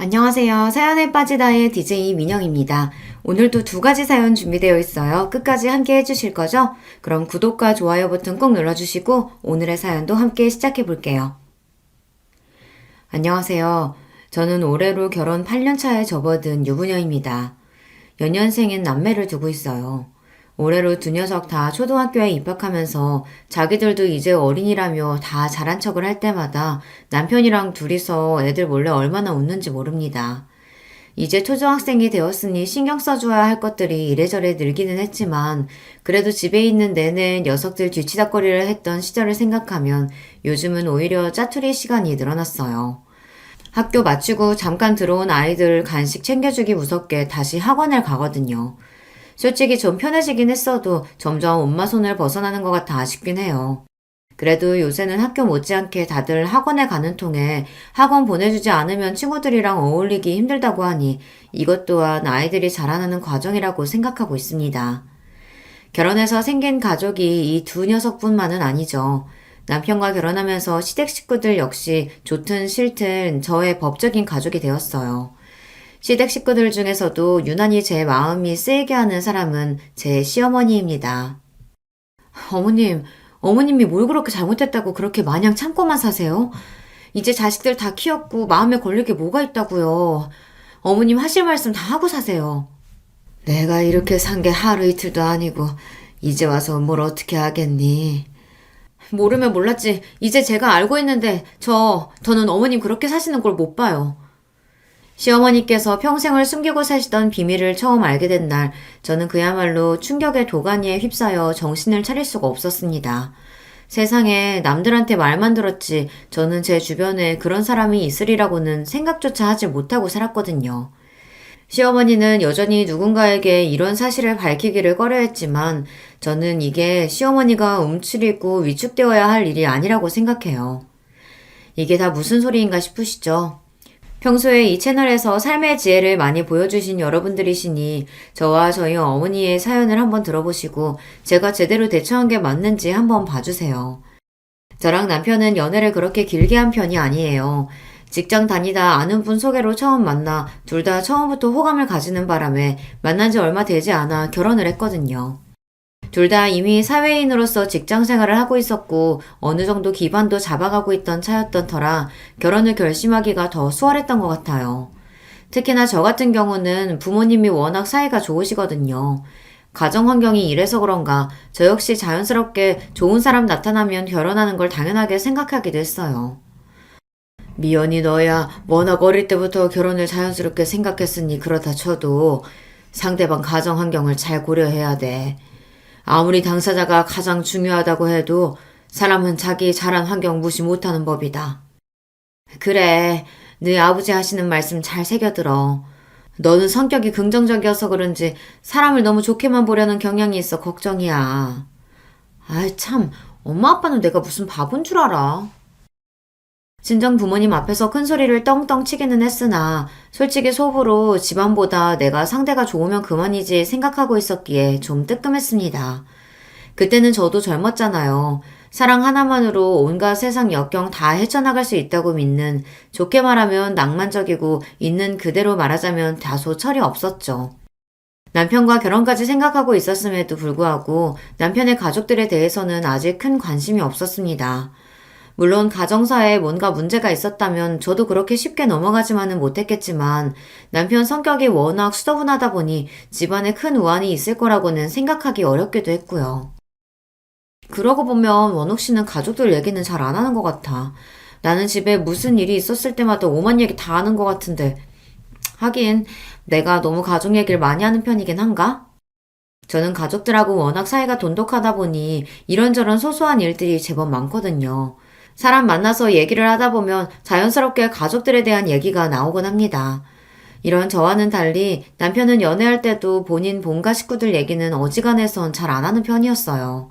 안녕하세요. 사연에 빠지다의 DJ 민영입니다. 오늘도 두 가지 사연 준비되어 있어요. 끝까지 함께 해주실 거죠? 그럼 구독과 좋아요 버튼 꼭 눌러주시고 오늘의 사연도 함께 시작해 볼게요. 안녕하세요. 저는 올해로 결혼 8년 차에 접어든 유부녀입니다. 연년생인 남매를 두고 있어요. 올해로 두 녀석 다 초등학교에 입학하면서 자기들도 이제 어린이라며 다 잘한 척을 할 때마다 남편이랑 둘이서 애들 몰래 얼마나 웃는지 모릅니다. 이제 초등학생이 되었으니 신경 써줘야 할 것들이 이래저래 늘기는 했지만 그래도 집에 있는 내내 녀석들 뒤치다꺼리를 했던 시절을 생각하면 요즘은 오히려 짜투리 시간이 늘어났어요. 학교 마치고 잠깐 들어온 아이들 간식 챙겨주기 무섭게 다시 학원을 가거든요. 솔직히 좀 편해지긴 했어도 점점 엄마 손을 벗어나는 것 같아 아쉽긴 해요. 그래도 요새는 학교 못지않게 다들 학원에 가는 통에 학원 보내주지 않으면 친구들이랑 어울리기 힘들다고 하니 이것 또한 아이들이 자라나는 과정이라고 생각하고 있습니다. 결혼해서 생긴 가족이 이 두 녀석뿐만은 아니죠. 남편과 결혼하면서 시댁 식구들 역시 좋든 싫든 저의 법적인 가족이 되었어요. 시댁 식구들 중에서도 유난히 제 마음이 쓰이게 하는 사람은 제 시어머니입니다. 어머님, 어머님이 뭘 그렇게 잘못했다고 그렇게 마냥 참고만 사세요? 이제 자식들 다 키웠고 마음에 걸릴 게 뭐가 있다고요. 어머님 하실 말씀 다 하고 사세요. 내가 이렇게 산 게 하루 이틀도 아니고 이제 와서 뭘 어떻게 하겠니? 모르면 몰랐지. 이제 제가 알고 있는데 저는 어머님 그렇게 사시는 걸 못 봐요. 시어머니께서 평생을 숨기고 사시던 비밀을 처음 알게 된 날, 저는 그야말로 충격의 도가니에 휩싸여 정신을 차릴 수가 없었습니다. 세상에 남들한테 말만 들었지 저는 제 주변에 그런 사람이 있으리라고는 생각조차 하지 못하고 살았거든요. 시어머니는 여전히 누군가에게 이런 사실을 밝히기를 꺼려했지만 저는 이게 시어머니가 움츠리고 위축되어야 할 일이 아니라고 생각해요. 이게 다 무슨 소리인가 싶으시죠? 평소에 이 채널에서 삶의 지혜를 많이 보여주신 여러분들이시니 저와 저희 어머니의 사연을 한번 들어보시고 제가 제대로 대처한 게 맞는지 한번 봐주세요. 저랑 남편은 연애를 그렇게 길게 한 편이 아니에요. 직장 다니다 아는 분 소개로 처음 만나 둘 다 처음부터 호감을 가지는 바람에 만난 지 얼마 되지 않아 결혼을 했거든요. 둘 다 이미 사회인으로서 직장 생활을 하고 있었고 어느 정도 기반도 잡아가고 있던 차였던 터라 결혼을 결심하기가 더 수월했던 것 같아요. 특히나 저 같은 경우는 부모님이 워낙 사이가 좋으시거든요. 가정 환경이 이래서 그런가 저 역시 자연스럽게 좋은 사람 나타나면 결혼하는 걸 당연하게 생각하기도 했어요. 미연이 너야 워낙 어릴 때부터 결혼을 자연스럽게 생각했으니 그렇다 쳐도 상대방 가정 환경을 잘 고려해야 돼. 아무리 당사자가 가장 중요하다고 해도 사람은 자기 자란 환경 무시 못하는 법이다. 그래, 네 아버지 하시는 말씀 잘 새겨들어. 너는 성격이 긍정적이어서 그런지 사람을 너무 좋게만 보려는 경향이 있어 걱정이야. 아이 참, 엄마 아빠는 내가 무슨 바본 줄 알아. 친정 부모님 앞에서 큰 소리를 떵떵 치기는 했으나 솔직히 속으로 집안보다 내가 상대가 좋으면 그만이지 생각하고 있었기에 좀 뜨끔했습니다. 그때는 저도 젊었잖아요. 사랑 하나만으로 온갖 세상 역경 다 헤쳐나갈 수 있다고 믿는, 좋게 말하면 낭만적이고 있는 그대로 말하자면 다소 철이 없었죠. 남편과 결혼까지 생각하고 있었음에도 불구하고 남편의 가족들에 대해서는 아직 큰 관심이 없었습니다. 물론 가정사에 뭔가 문제가 있었다면 저도 그렇게 쉽게 넘어가지만은 못했겠지만 남편 성격이 워낙 수더분하다 보니 집안에 큰 우환이 있을 거라고는 생각하기 어렵기도 했고요. 그러고 보면 원옥 씨는 가족들 얘기는 잘 안 하는 것 같아. 나는 집에 무슨 일이 있었을 때마다 오만 얘기 다 하는 것 같은데. 하긴 내가 너무 가족 얘기를 많이 하는 편이긴 한가? 저는 가족들하고 워낙 사이가 돈독하다 보니 이런저런 소소한 일들이 제법 많거든요. 사람 만나서 얘기를 하다 보면 자연스럽게 가족들에 대한 얘기가 나오곤 합니다. 이런 저와는 달리 남편은 연애할 때도 본인 본가 식구들 얘기는 어지간해선 잘 안 하는 편이었어요.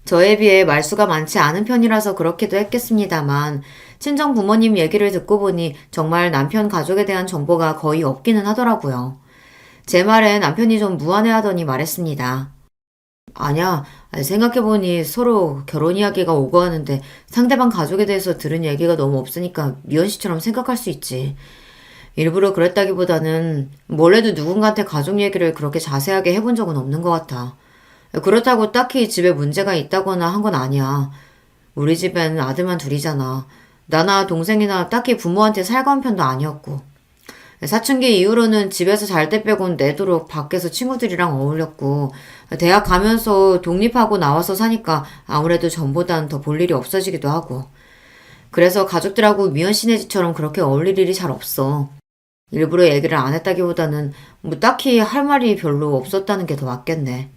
저에 비해 말수가 많지 않은 편이라서 그렇기도 했겠습니다만 친정 부모님 얘기를 듣고 보니 정말 남편 가족에 대한 정보가 거의 없기는 하더라고요. 제 말에 남편이 좀 무안해하더니 말했습니다. 아니야, 생각해보니 서로 결혼 이야기가 오고 하는데 상대방 가족에 대해서 들은 얘기가 너무 없으니까 미연 씨처럼 생각할 수 있지. 일부러 그랬다기보다는 몰래도 누군가한테 가족 얘기를 그렇게 자세하게 해본 적은 없는 것 같아. 그렇다고 딱히 집에 문제가 있다거나 한 건 아니야. 우리 집엔 아들만 둘이잖아. 나나 동생이나 딱히 부모한테 살가운 편도 아니었고. 사춘기 이후로는 집에서 잘 때 빼곤 내도록 밖에서 친구들이랑 어울렸고, 대학 가면서 독립하고 나와서 사니까 아무래도 전보단 더 볼 일이 없어지기도 하고. 그래서 가족들하고 미연 씨네 집처럼 그렇게 어울릴 일이 잘 없어. 일부러 얘기를 안 했다기보다는 뭐 딱히 할 말이 별로 없었다는 게 더 맞겠네.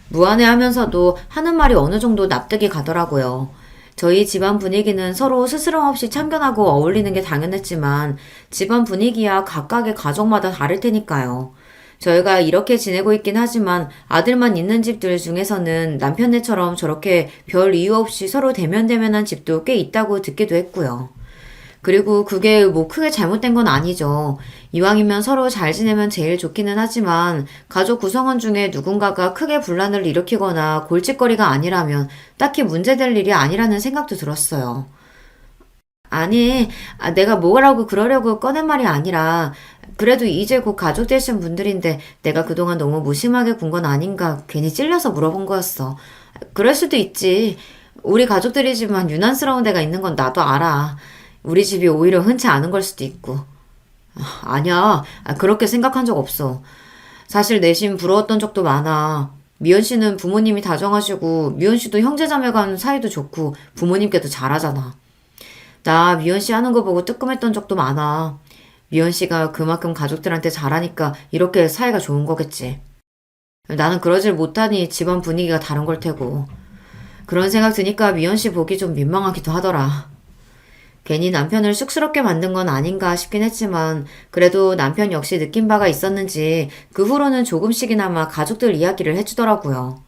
무안해하면서도 하는 말이 어느 정도 납득이 가더라고요. 저희 집안 분위기는 서로 스스럼 없이 참견하고 어울리는 게 당연했지만 집안 분위기야 각각의 가족마다 다를 테니까요. 저희가 이렇게 지내고 있긴 하지만 아들만 있는 집들 중에서는 남편네처럼 저렇게 별 이유 없이 서로 대면대면한 집도 꽤 있다고 듣기도 했고요. 그리고 그게 뭐 크게 잘못된 건 아니죠. 이왕이면 서로 잘 지내면 제일 좋기는 하지만 가족 구성원 중에 누군가가 크게 분란을 일으키거나 골칫거리가 아니라면 딱히 문제될 일이 아니라는 생각도 들었어요. 아니, 내가 뭐라고 그러려고 꺼낸 말이 아니라 그래도 이제 곧 가족 되신 분들인데 내가 그동안 너무 무심하게 군 건 아닌가 괜히 찔려서 물어본 거였어. 그럴 수도 있지. 우리 가족들이지만 유난스러운 데가 있는 건 나도 알아. 우리 집이 오히려 흔치 않은 걸 수도 있고. 아니야. 그렇게 생각한 적 없어. 사실 내심 부러웠던 적도 많아. 미연 씨는 부모님이 다정하시고 미연 씨도 형제자매 간 사이도 좋고 부모님께도 잘하잖아. 나 미연 씨 하는 거 보고 뜨끔했던 적도 많아. 미연 씨가 그만큼 가족들한테 잘하니까 이렇게 사이가 좋은 거겠지. 나는 그러질 못하니 집안 분위기가 다른 걸 테고. 그런 생각 드니까 미연 씨 보기 좀 민망하기도 하더라. 괜히 남편을 쑥스럽게 만든 건 아닌가 싶긴 했지만 그래도 남편 역시 느낀 바가 있었는지 그 후로는 조금씩이나마 가족들 이야기를 해주더라고요.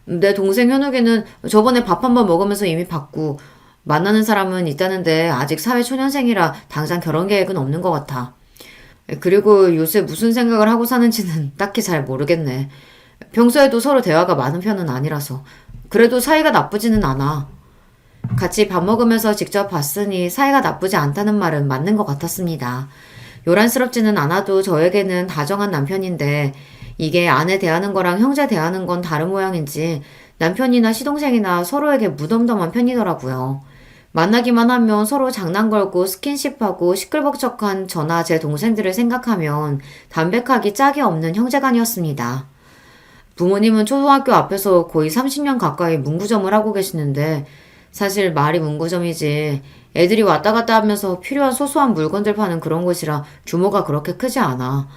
내 동생 현욱이는 저번에 밥 한 번 먹으면서 이미 봤고 만나는 사람은 있다는데 아직 사회초년생이라 당장 결혼 계획은 없는 것 같아. 그리고 요새 무슨 생각을 하고 사는지는 딱히 잘 모르겠네. 평소에도 서로 대화가 많은 편은 아니라서. 그래도 사이가 나쁘지는 않아. 같이 밥 먹으면서 직접 봤으니 사이가 나쁘지 않다는 말은 맞는 것 같았습니다. 요란스럽지는 않아도 저에게는 다정한 남편인데 이게 아내 대하는 거랑 형제 대하는 건 다른 모양인지 남편이나 시동생이나 서로에게 무덤덤한 편이더라고요. 만나기만 하면 서로 장난 걸고 스킨십하고 시끌벅적한 저나 제 동생들을 생각하면 담백하기 짝이 없는 형제간이었습니다. 부모님은 초등학교 앞에서 거의 30년 가까이 문구점을 하고 계시는데 사실 말이 문구점이지 애들이 왔다 갔다 하면서 필요한 소소한 물건들 파는 그런 곳이라 규모가 그렇게 크지 않아.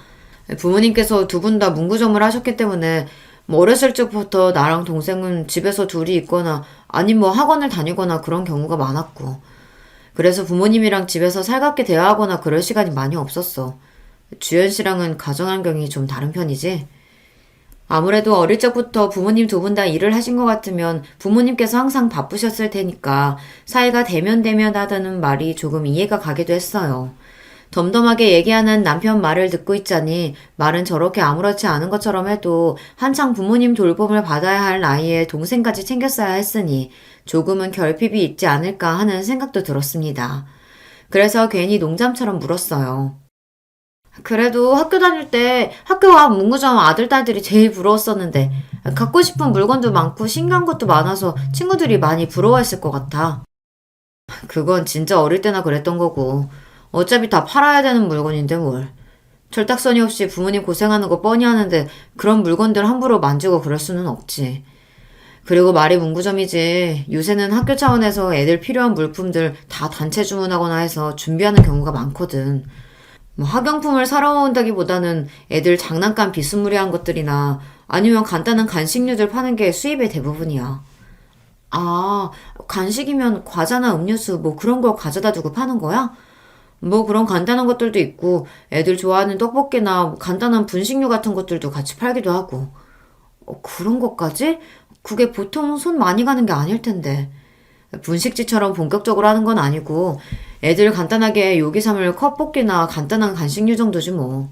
부모님께서 두 분 다 문구점을 하셨기 때문에 뭐 어렸을 적부터 나랑 동생은 집에서 둘이 있거나 아님 뭐 학원을 다니거나 그런 경우가 많았고 그래서 부모님이랑 집에서 살갑게 대화하거나 그럴 시간이 많이 없었어. 주연 씨랑은 가정환경이 좀 다른 편이지? 아무래도 어릴 적부터 부모님 두 분 다 일을 하신 것 같으면 부모님께서 항상 바쁘셨을 테니까 사이가 대면대면하다는 말이 조금 이해가 가기도 했어요. 덤덤하게 얘기하는 남편 말을 듣고 있자니 말은 저렇게 아무렇지 않은 것처럼 해도 한창 부모님 돌봄을 받아야 할 나이에 동생까지 챙겼어야 했으니 조금은 결핍이 있지 않을까 하는 생각도 들었습니다. 그래서 괜히 농담처럼 물었어요. 그래도 학교 다닐 때 학교 앞 문구점 아들, 딸들이 제일 부러웠었는데 갖고 싶은 물건도 많고 신기한 것도 많아서 친구들이 많이 부러워했을 것 같아. 그건 진짜 어릴 때나 그랬던 거고 어차피 다 팔아야 되는 물건인데 뭘. 철딱서니 없이 부모님 고생하는 거 뻔히 하는데 그런 물건들 함부로 만지고 그럴 수는 없지. 그리고 말이 문구점이지 요새는 학교 차원에서 애들 필요한 물품들 다 단체 주문하거나 해서 준비하는 경우가 많거든. 뭐 학용품을 사러 온다기보다는 애들 장난감 비스무리한 것들이나 아니면 간단한 간식류들 파는 게 수입의 대부분이야. 아, 간식이면 과자나 음료수 뭐 그런 걸 가져다 두고 파는 거야? 뭐 그런 간단한 것들도 있고 애들 좋아하는 떡볶이나 뭐 간단한 분식류 같은 것들도 같이 팔기도 하고. 그런 것까지? 그게 보통 손 많이 가는 게 아닐 텐데. 분식집처럼 본격적으로 하는 건 아니고 애들 간단하게 요기 삼을 컵볶이나 간단한 간식류 정도지 뭐.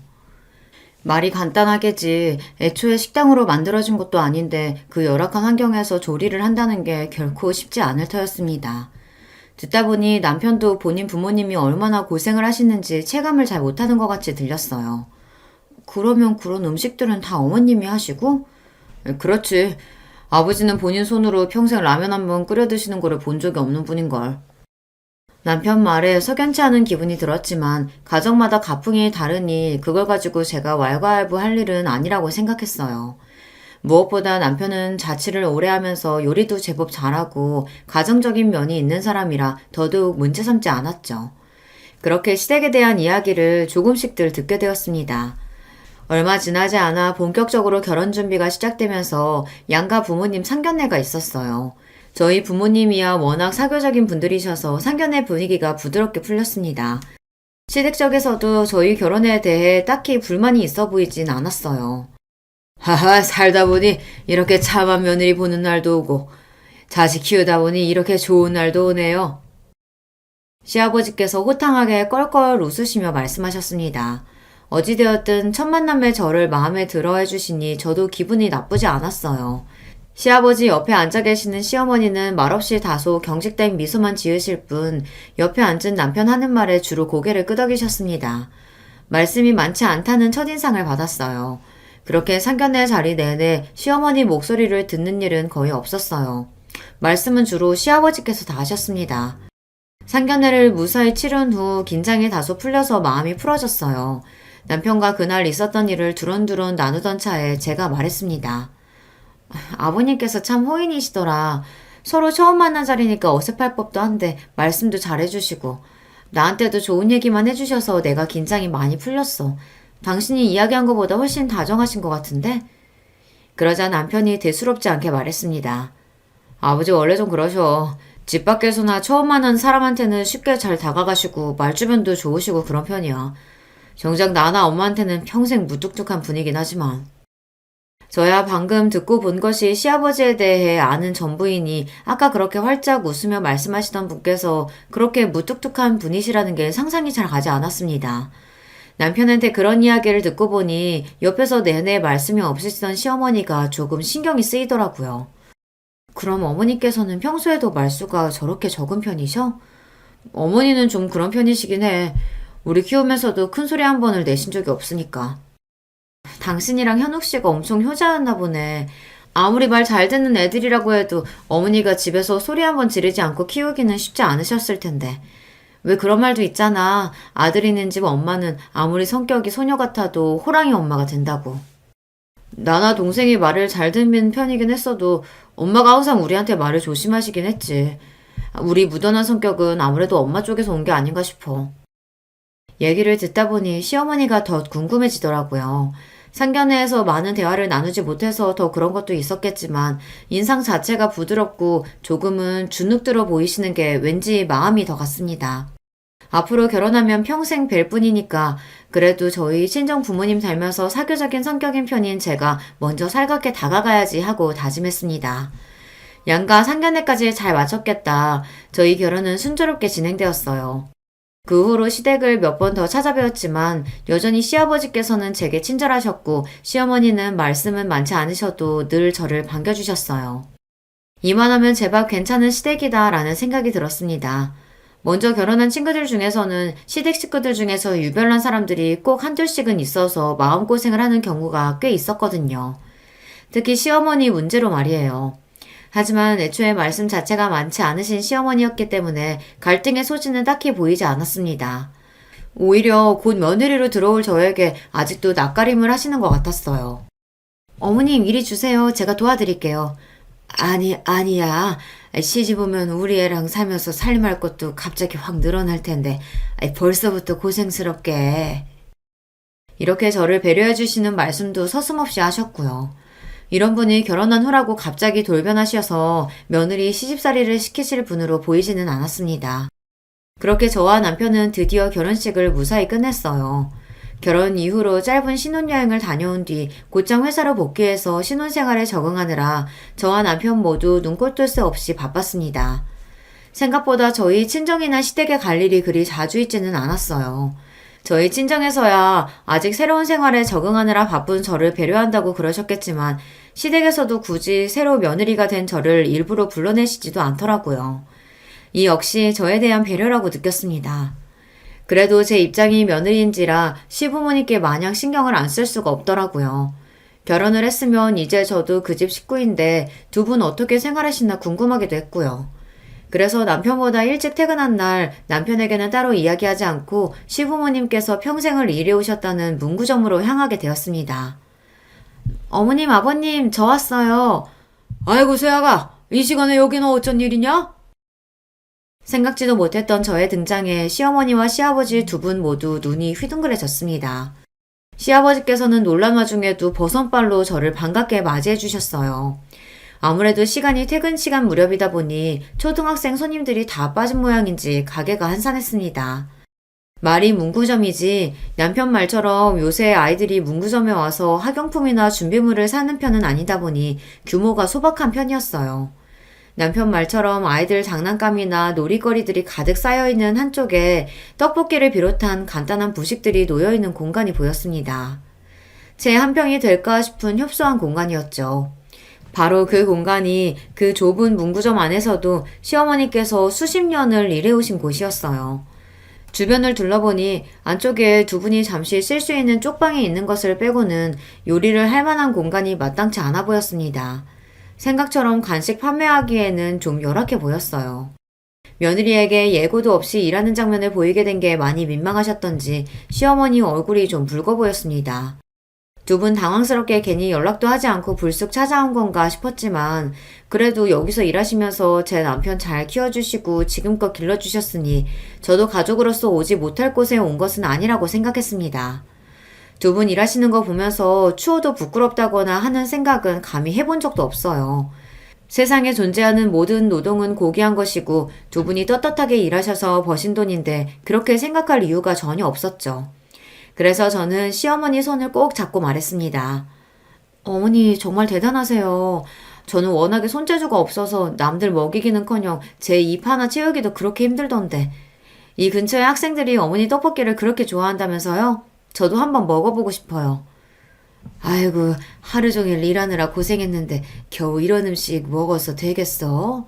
말이 간단하겠지. 애초에 식당으로 만들어진 것도 아닌데 그 열악한 환경에서 조리를 한다는 게 결코 쉽지 않을 터였습니다. 듣다 보니 남편도 본인 부모님이 얼마나 고생을 하시는지 체감을 잘 못하는 것 같이 들렸어요. 그러면 그런 음식들은 다 어머님이 하시고? 그렇지. 아버지는 본인 손으로 평생 라면 한 번 끓여 드시는 거를 본 적이 없는 분인걸. 남편 말에 석연치 않은 기분이 들었지만 가정마다 가풍이 다르니 그걸 가지고 제가 왈가왈부할 일은 아니라고 생각했어요. 무엇보다 남편은 자취를 오래 하면서 요리도 제법 잘하고 가정적인 면이 있는 사람이라 더더욱 문제 삼지 않았죠. 그렇게 시댁에 대한 이야기를 조금씩들 듣게 되었습니다. 얼마 지나지 않아 본격적으로 결혼 준비가 시작되면서 양가 부모님 상견례가 있었어요. 저희 부모님이야 워낙 사교적인 분들이셔서 상견례 분위기가 부드럽게 풀렸습니다. 시댁 쪽에서도 저희 결혼에 대해 딱히 불만이 있어 보이진 않았어요. 하하, 살다 보니 이렇게 참한 며느리 보는 날도 오고 자식 키우다 보니 이렇게 좋은 날도 오네요. 시아버지께서 호탕하게 껄껄 웃으시며 말씀하셨습니다. 어찌되었든 첫 만남에 저를 마음에 들어 해주시니 저도 기분이 나쁘지 않았어요. 시아버지 옆에 앉아 계시는 시어머니는 말없이 다소 경직된 미소만 지으실 뿐 옆에 앉은 남편 하는 말에 주로 고개를 끄덕이셨습니다. 말씀이 많지 않다는 첫인상을 받았어요. 그렇게 상견례 자리 내내 시어머니 목소리를 듣는 일은 거의 없었어요. 말씀은 주로 시아버지께서 다 하셨습니다. 상견례를 무사히 치른 후 긴장이 다소 풀려서 마음이 풀어졌어요. 남편과 그날 있었던 일을 두런두런 나누던 차에 제가 말했습니다. 아버님께서 참 호인이시더라. 서로 처음 만난 자리니까 어색할 법도 한데 말씀도 잘해주시고 나한테도 좋은 얘기만 해주셔서 내가 긴장이 많이 풀렸어. 당신이 이야기한 것보다 훨씬 다정하신 것 같은데? 그러자 남편이 대수롭지 않게 말했습니다. 아버지 원래 좀 그러셔. 집 밖에서나 처음 만난 사람한테는 쉽게 잘 다가가시고 말주변도 좋으시고 그런 편이야. 정작 나나 엄마한테는 평생 무뚝뚝한 분이긴 하지만. 저야 방금 듣고 본 것이 시아버지에 대해 아는 전부이니 아까 그렇게 활짝 웃으며 말씀하시던 분께서 그렇게 무뚝뚝한 분이시라는 게 상상이 잘 가지 않았습니다. 남편한테 그런 이야기를 듣고 보니 옆에서 내내 말씀이 없으시던 시어머니가 조금 신경이 쓰이더라고요. 그럼 어머니께서는 평소에도 말수가 저렇게 적은 편이셔? 어머니는 좀 그런 편이시긴 해. 우리 키우면서도 큰 소리 한 번을 내신 적이 없으니까. 당신이랑 현욱 씨가 엄청 효자였나 보네. 아무리 말 잘 듣는 애들이라고 해도 어머니가 집에서 소리 한 번 지르지 않고 키우기는 쉽지 않으셨을 텐데. 왜 그런 말도 있잖아. 아들 있는 집 엄마는 아무리 성격이 소녀 같아도 호랑이 엄마가 된다고. 나나 동생이 말을 잘 듣는 편이긴 했어도 엄마가 항상 우리한테 말을 조심하시긴 했지. 우리 무던한 성격은 아무래도 엄마 쪽에서 온 게 아닌가 싶어. 얘기를 듣다 보니 시어머니가 더 궁금해지더라고요. 상견례에서 많은 대화를 나누지 못해서 더 그런 것도 있었겠지만 인상 자체가 부드럽고 조금은 주눅 들어 보이시는 게 왠지 마음이 더 갔습니다. 앞으로 결혼하면 평생 뵐 뿐이니까 그래도 저희 친정 부모님 닮아서 사교적인 성격인 편인 제가 먼저 살갑게 다가가야지 하고 다짐했습니다. 양가 상견례까지 잘 마쳤겠다. 저희 결혼은 순조롭게 진행되었어요. 그 후로 시댁을 몇 번 더 찾아뵈었지만 여전히 시아버지께서는 제게 친절하셨고 시어머니는 말씀은 많지 않으셔도 늘 저를 반겨주셨어요. 이만하면 제법 괜찮은 시댁이다 라는 생각이 들었습니다. 먼저 결혼한 친구들 중에서는 시댁 식구들 중에서 유별난 사람들이 꼭 한둘씩은 있어서 마음고생을 하는 경우가 꽤 있었거든요. 특히 시어머니 문제로 말이에요. 하지만 애초에 말씀 자체가 많지 않으신 시어머니였기 때문에 갈등의 소지는 딱히 보이지 않았습니다. 오히려 곧 며느리로 들어올 저에게 아직도 낯가림을 하시는 것 같았어요. 어머님 이리 주세요. 제가 도와드릴게요. 아니야. 시집 오면 우리 애랑 살면서 살림할 것도 갑자기 확 늘어날 텐데 벌써부터 고생스럽게. 이렇게 저를 배려해 주시는 말씀도 서슴없이 하셨고요. 이런 분이 결혼한 후라고 갑자기 돌변하셔서 며느리 시집살이를 시키실 분으로 보이지는 않았습니다. 그렇게 저와 남편은 드디어 결혼식을 무사히 끝냈어요. 결혼 이후로 짧은 신혼여행을 다녀온 뒤 곧장 회사로 복귀해서 신혼생활에 적응하느라 저와 남편 모두 눈꼴 뜰 새 없이 바빴습니다. 생각보다 저희 친정이나 시댁에 갈 일이 그리 자주 있지는 않았어요. 저희 친정에서야 아직 새로운 생활에 적응하느라 바쁜 저를 배려한다고 그러셨겠지만 시댁에서도 굳이 새로 며느리가 된 저를 일부러 불러내시지도 않더라고요. 이 역시 저에 대한 배려라고 느꼈습니다. 그래도 제 입장이 며느리인지라 시부모님께 마냥 신경을 안 쓸 수가 없더라고요. 결혼을 했으면 이제 저도 그 집 식구인데 두 분 어떻게 생활하시나 궁금하기도 했고요. 그래서 남편보다 일찍 퇴근한 날 남편에게는 따로 이야기하지 않고 시부모님께서 평생을 일해오셨다는 문구점으로 향하게 되었습니다. 어머님, 아버님, 저 왔어요. 아이고, 세아가, 이 시간에 여기는 어쩐 일이냐? 생각지도 못했던 저의 등장에 시어머니와 시아버지 두 분 모두 눈이 휘둥그레졌습니다. 시아버지께서는 놀란 와중에도 버선발로 저를 반갑게 맞이해 주셨어요. 아무래도 시간이 퇴근 시간 무렵이다 보니 초등학생 손님들이 다 빠진 모양인지 가게가 한산했습니다. 말이 문구점이지 남편 말처럼 요새 아이들이 문구점에 와서 학용품이나 준비물을 사는 편은 아니다 보니 규모가 소박한 편이었어요. 남편 말처럼 아이들 장난감이나 놀이거리들이 가득 쌓여있는 한쪽에 떡볶이를 비롯한 간단한 부식들이 놓여있는 공간이 보였습니다. 제 한 평이 될까 싶은 협소한 공간이었죠. 바로 그 공간이 그 좁은 문구점 안에서도 시어머니께서 수십 년을 일해오신 곳이었어요. 주변을 둘러보니 안쪽에 두 분이 잠시 쉴 수 있는 쪽방이 있는 것을 빼고는 요리를 할 만한 공간이 마땅치 않아 보였습니다. 생각처럼 간식 판매하기에는 좀 열악해 보였어요. 며느리에게 예고도 없이 일하는 장면을 보이게 된 게 많이 민망하셨던지 시어머니 얼굴이 좀 붉어 보였습니다. 두 분 당황스럽게 괜히 연락도 하지 않고 불쑥 찾아온 건가 싶었지만 그래도 여기서 일하시면서 제 남편 잘 키워주시고 지금껏 길러주셨으니 저도 가족으로서 오지 못할 곳에 온 것은 아니라고 생각했습니다. 두 분 일하시는 거 보면서 추워도 부끄럽다거나 하는 생각은 감히 해본 적도 없어요. 세상에 존재하는 모든 노동은 고귀한 것이고 두 분이 떳떳하게 일하셔서 버신 돈인데 그렇게 생각할 이유가 전혀 없었죠. 그래서 저는 시어머니 손을 꼭 잡고 말했습니다. 어머니 정말 대단하세요. 저는 워낙에 손재주가 없어서 남들 먹이기는커녕 제 입 하나 채우기도 그렇게 힘들던데. 이 근처의 학생들이 어머니 떡볶이를 그렇게 좋아한다면서요? 저도 한번 먹어보고 싶어요. 아이고, 하루 종일 일하느라 고생했는데 겨우 이런 음식 먹어서 되겠어?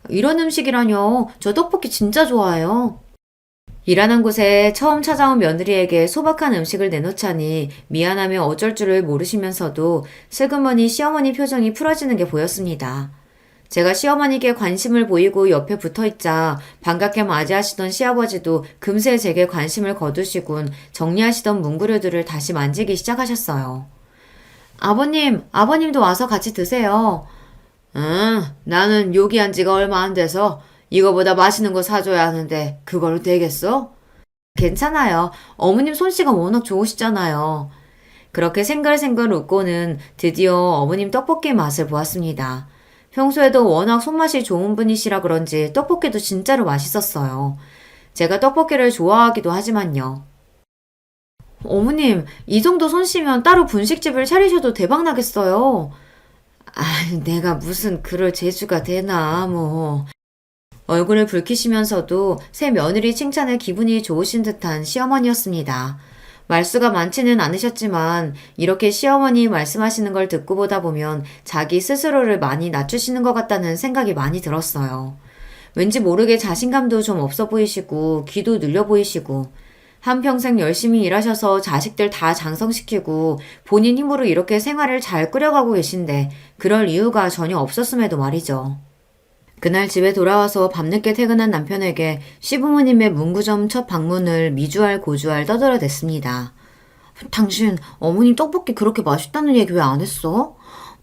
이런 음식이라뇨. 저 떡볶이 진짜 좋아해요. 일하는 곳에 처음 찾아온 며느리에게 소박한 음식을 내놓자니 미안하며 어쩔 줄을 모르시면서도 슬그머니 시어머니 표정이 풀어지는 게 보였습니다. 제가 시어머니께 관심을 보이고 옆에 붙어있자 반갑게 맞이하시던 시아버지도 금세 제게 관심을 거두시곤 정리하시던 문구류들을 다시 만지기 시작하셨어요. 아버님도 와서 같이 드세요. 응, 나는 요기한 지가 얼마 안 돼서 이거보다 맛있는 거 사줘야 하는데 그걸로 되겠어? 괜찮아요. 어머님 솜씨가 워낙 좋으시잖아요. 그렇게 생글생글 웃고는 드디어 어머님 떡볶이 맛을 보았습니다. 평소에도 워낙 손맛이 좋은 분이시라 그런지 떡볶이도 진짜로 맛있었어요. 제가 떡볶이를 좋아하기도 하지만요. 어머님, 이 정도 솜씨면 따로 분식집을 차리셔도 대박 나겠어요. 아, 내가 무슨 그럴 재주가 되나, 뭐. 얼굴을 붉히시면서도 새 며느리 칭찬에 기분이 좋으신 듯한 시어머니였습니다. 말수가 많지는 않으셨지만 이렇게 시어머니 말씀하시는 걸 듣고 보다 보면 자기 스스로를 많이 낮추시는 것 같다는 생각이 많이 들었어요. 왠지 모르게 자신감도 좀 없어 보이시고 귀도 눌려 보이시고 한평생 열심히 일하셔서 자식들 다 장성시키고 본인 힘으로 이렇게 생활을 잘 꾸려가고 계신데 그럴 이유가 전혀 없었음에도 말이죠. 그날 집에 돌아와서 밤늦게 퇴근한 남편에게 시부모님의 문구점 첫 방문을 미주알 고주알 떠들어댔습니다. 당신 어머님 떡볶이 그렇게 맛있다는 얘기 왜 안 했어?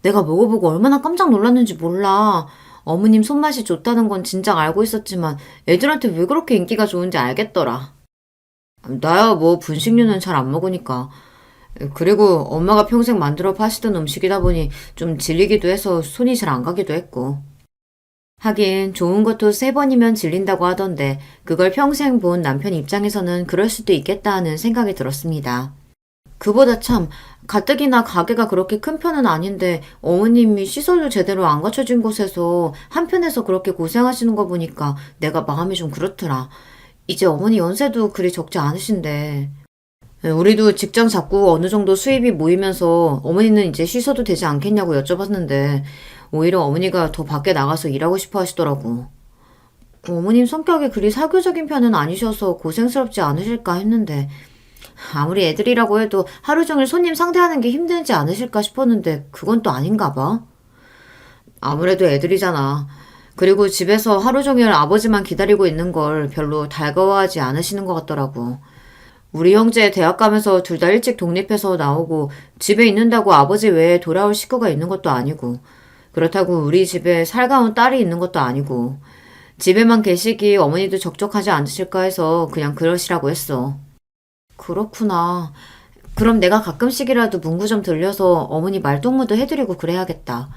내가 먹어보고 얼마나 깜짝 놀랐는지 몰라. 어머님 손맛이 좋다는 건 진작 알고 있었지만 애들한테 왜 그렇게 인기가 좋은지 알겠더라. 나야 뭐 분식류는 잘 안 먹으니까. 그리고 엄마가 평생 만들어 파시던 음식이다 보니 좀 질리기도 해서 손이 잘 안 가기도 했고. 하긴 좋은 것도 3번이면 질린다고 하던데 그걸 평생 본 남편 입장에서는 그럴 수도 있겠다 하는 생각이 들었습니다. 그보다 참 가뜩이나 가게가 그렇게 큰 편은 아닌데 어머님이 시설도 제대로 안 갖춰진 곳에서 한편에서 그렇게 고생하시는 거 보니까 내가 마음이 좀 그렇더라. 이제 어머니 연세도 그리 적지 않으신데. 우리도 직장 잡고 어느 정도 수입이 모이면서 어머니는 이제 쉬셔도 되지 않겠냐고 여쭤봤는데 오히려 어머니가 더 밖에 나가서 일하고 싶어 하시더라고. 어머님 성격이 그리 사교적인 편은 아니셔서 고생스럽지 않으실까 했는데, 아무리 애들이라고 해도 하루 종일 손님 상대하는 게 힘들지 않으실까 싶었는데, 그건 또 아닌가 봐. 아무래도 애들이잖아. 그리고 집에서 하루 종일 아버지만 기다리고 있는 걸 별로 달가워하지 않으시는 것 같더라고. 우리 형제 대학 가면서 둘 다 일찍 독립해서 나오고 집에 있는다고 아버지 외에 돌아올 식구가 있는 것도 아니고 그렇다고 우리 집에 살가운 딸이 있는 것도 아니고 집에만 계시기 어머니도 적적하지 않으실까 해서 그냥 그러시라고 했어. 그렇구나. 그럼 내가 가끔씩이라도 문구 좀 들려서 어머니 말동무도 해드리고 그래야겠다.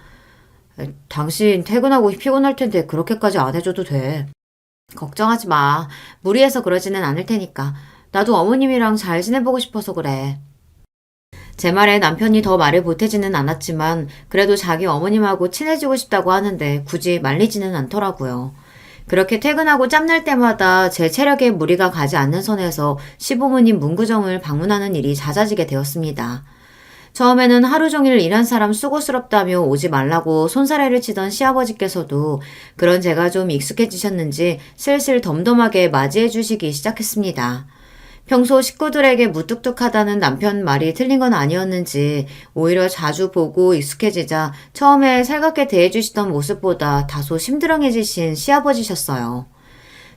당신 퇴근하고 피곤할 텐데 그렇게까지 안 해줘도 돼. 걱정하지 마. 무리해서 그러지는 않을 테니까. 나도 어머님이랑 잘 지내보고 싶어서 그래. 제 말에 남편이 더 말을 보태지는 않았지만 그래도 자기 어머님하고 친해지고 싶다고 하는데 굳이 말리지는 않더라고요. 그렇게 퇴근하고 짬날 때마다 제 체력에 무리가 가지 않는 선에서 시부모님 문구점을 방문하는 일이 잦아지게 되었습니다. 처음에는 하루 종일 일한 사람 수고스럽다며 오지 말라고 손사래를 치던 시아버지께서도 그런 제가 좀 익숙해지셨는지 슬슬 덤덤하게 맞이해 주시기 시작했습니다. 평소 식구들에게 무뚝뚝하다는 남편 말이 틀린 건 아니었는지 오히려 자주 보고 익숙해지자 처음에 살갑게 대해주시던 모습보다 다소 심드렁해지신 시아버지셨어요.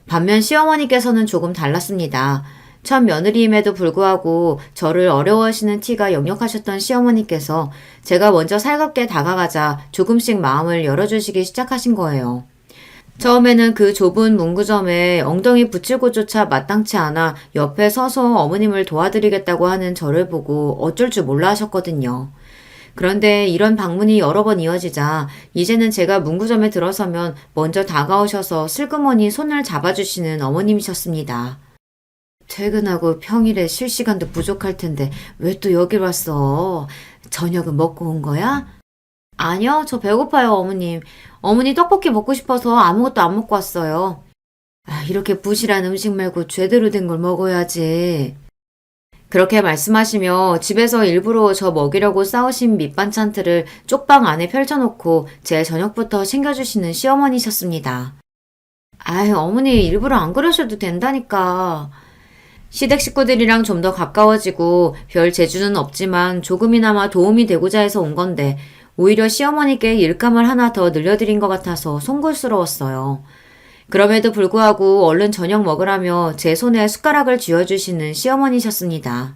반면 시어머니께서는 조금 달랐습니다. 첫 며느리임에도 불구하고 저를 어려워하시는 티가 역력하셨던 시어머니께서 제가 먼저 살갑게 다가가자 조금씩 마음을 열어주시기 시작하신 거예요. 처음에는 그 좁은 문구점에 엉덩이 붙일 곳조차 마땅치 않아 옆에 서서 어머님을 도와드리겠다고 하는 저를 보고 어쩔 줄 몰라 하셨거든요. 그런데 이런 방문이 여러 번 이어지자 이제는 제가 문구점에 들어서면 먼저 다가오셔서 슬그머니 손을 잡아주시는 어머님이셨습니다. 퇴근하고 평일에 쉴 시간도 부족할 텐데 왜 또 여길 왔어? 저녁은 먹고 온 거야? 아니요, 저 배고파요, 어머님. 어머니 떡볶이 먹고 싶어서 아무것도 안 먹고 왔어요. 이렇게 부실한 음식 말고 제대로 된 걸 먹어야지. 그렇게 말씀하시며 집에서 일부러 저 먹이려고 싸우신 밑반찬틀을 쪽방 안에 펼쳐놓고 제 저녁부터 챙겨주시는 시어머니셨습니다. 어머니 일부러 안 그러셔도 된다니까. 시댁 식구들이랑 좀 더 가까워지고 별 재주는 없지만 조금이나마 도움이 되고자 해서 온 건데 오히려 시어머니께 일감을 하나 더 늘려드린 것 같아서 송구스러웠어요. 그럼에도 불구하고 얼른 저녁 먹으라며 제 손에 숟가락을 쥐어주시는 시어머니셨습니다.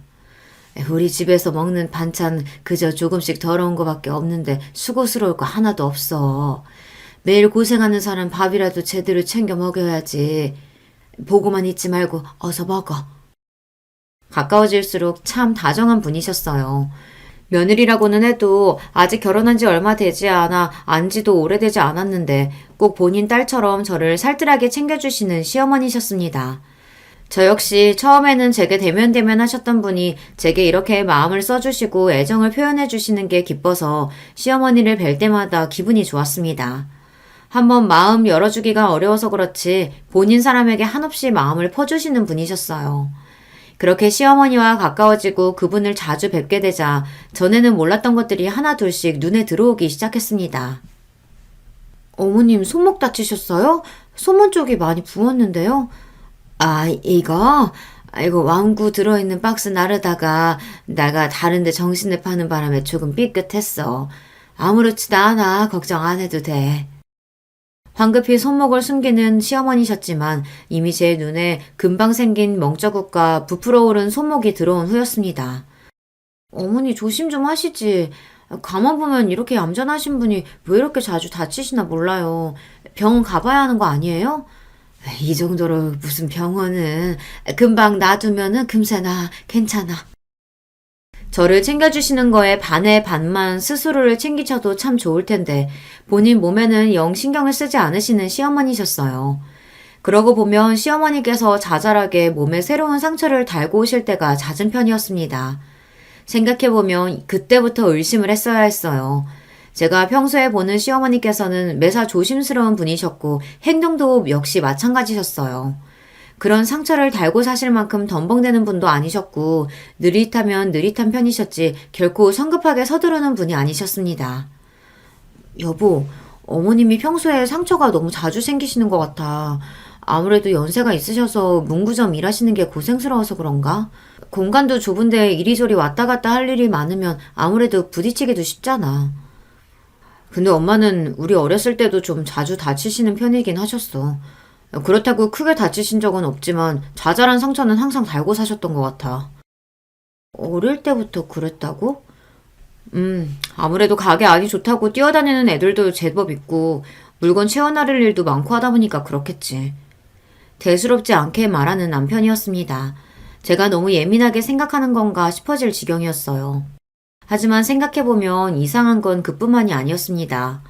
우리 집에서 먹는 반찬 그저 조금씩 더러운 거밖에 없는데 수고스러울 거 하나도 없어. 매일 고생하는 사람 밥이라도 제대로 챙겨 먹여야지. 보고만 있지 말고 어서 먹어. 가까워질수록 참 다정한 분이셨어요. 며느리라고는 해도 아직 결혼한 지 얼마 되지 않아 안지도 오래되지 않았는데 꼭 본인 딸처럼 저를 살뜰하게 챙겨주시는 시어머니셨습니다. 저 역시 처음에는 제게 대면대면 하셨던 분이 제게 이렇게 마음을 써주시고 애정을 표현해주시는 게 기뻐서 시어머니를 뵐 때마다 기분이 좋았습니다. 한번 마음 열어주기가 어려워서 그렇지 본인 사람에게 한없이 마음을 퍼주시는 분이셨어요. 그렇게 시어머니와 가까워지고 그분을 자주 뵙게 되자 전에는 몰랐던 것들이 하나둘씩 눈에 들어오기 시작했습니다. 어머님 손목 다치셨어요? 손문 쪽이 많이 부었는데요. 이거? 이거 왕구 들어있는 박스 나르다가 내가 다른데 정신을 파는 바람에 조금 삐끗했어. 아무렇지도 않아. 걱정 안 해도 돼. 황급히 손목을 숨기는 시어머니셨지만 이미 제 눈에 금방 생긴 멍자국과 부풀어 오른 손목이 들어온 후였습니다. 어머니 조심 좀 하시지. 가만 보면 이렇게 얌전하신 분이 왜 이렇게 자주 다치시나 몰라요. 병원 가봐야 하는 거 아니에요? 이 정도로 무슨 병원은 금방 놔두면은 금세 나 괜찮아. 저를 챙겨주시는 거에 반에 반만 스스로를 챙기셔도 참 좋을 텐데 본인 몸에는 영 신경을 쓰지 않으시는 시어머니셨어요. 그러고 보면 시어머니께서 자잘하게 몸에 새로운 상처를 달고 오실 때가 잦은 편이었습니다. 생각해보면 그때부터 의심을 했어야 했어요. 제가 평소에 보는 시어머니께서는 매사 조심스러운 분이셨고 행동도 역시 마찬가지셨어요. 그런 상처를 달고 사실 만큼 덤벙대는 분도 아니셨고 느릿하면 느릿한 편이셨지 결코 성급하게 서두르는 분이 아니셨습니다. 여보, 어머님이 평소에 상처가 너무 자주 생기시는 것 같아. 아무래도 연세가 있으셔서 문구점 일하시는 게 고생스러워서 그런가? 공간도 좁은데 이리저리 왔다 갔다 할 일이 많으면 아무래도 부딪히기도 쉽잖아. 근데 엄마는 우리 어렸을 때도 좀 자주 다치시는 편이긴 하셨어. 그렇다고 크게 다치신 적은 없지만 자잘한 상처는 항상 달고 사셨던 것 같아. 어릴 때부터 그랬다고? 아무래도 가게 안이 좋다고 뛰어다니는 애들도 제법 있고 물건 채워나를 일도 많고 하다 보니까 그렇겠지. 대수롭지 않게 말하는 남편이었습니다. 제가 너무 예민하게 생각하는 건가 싶어질 지경이었어요. 하지만 생각해보면 이상한 건 그뿐만이 아니었습니다.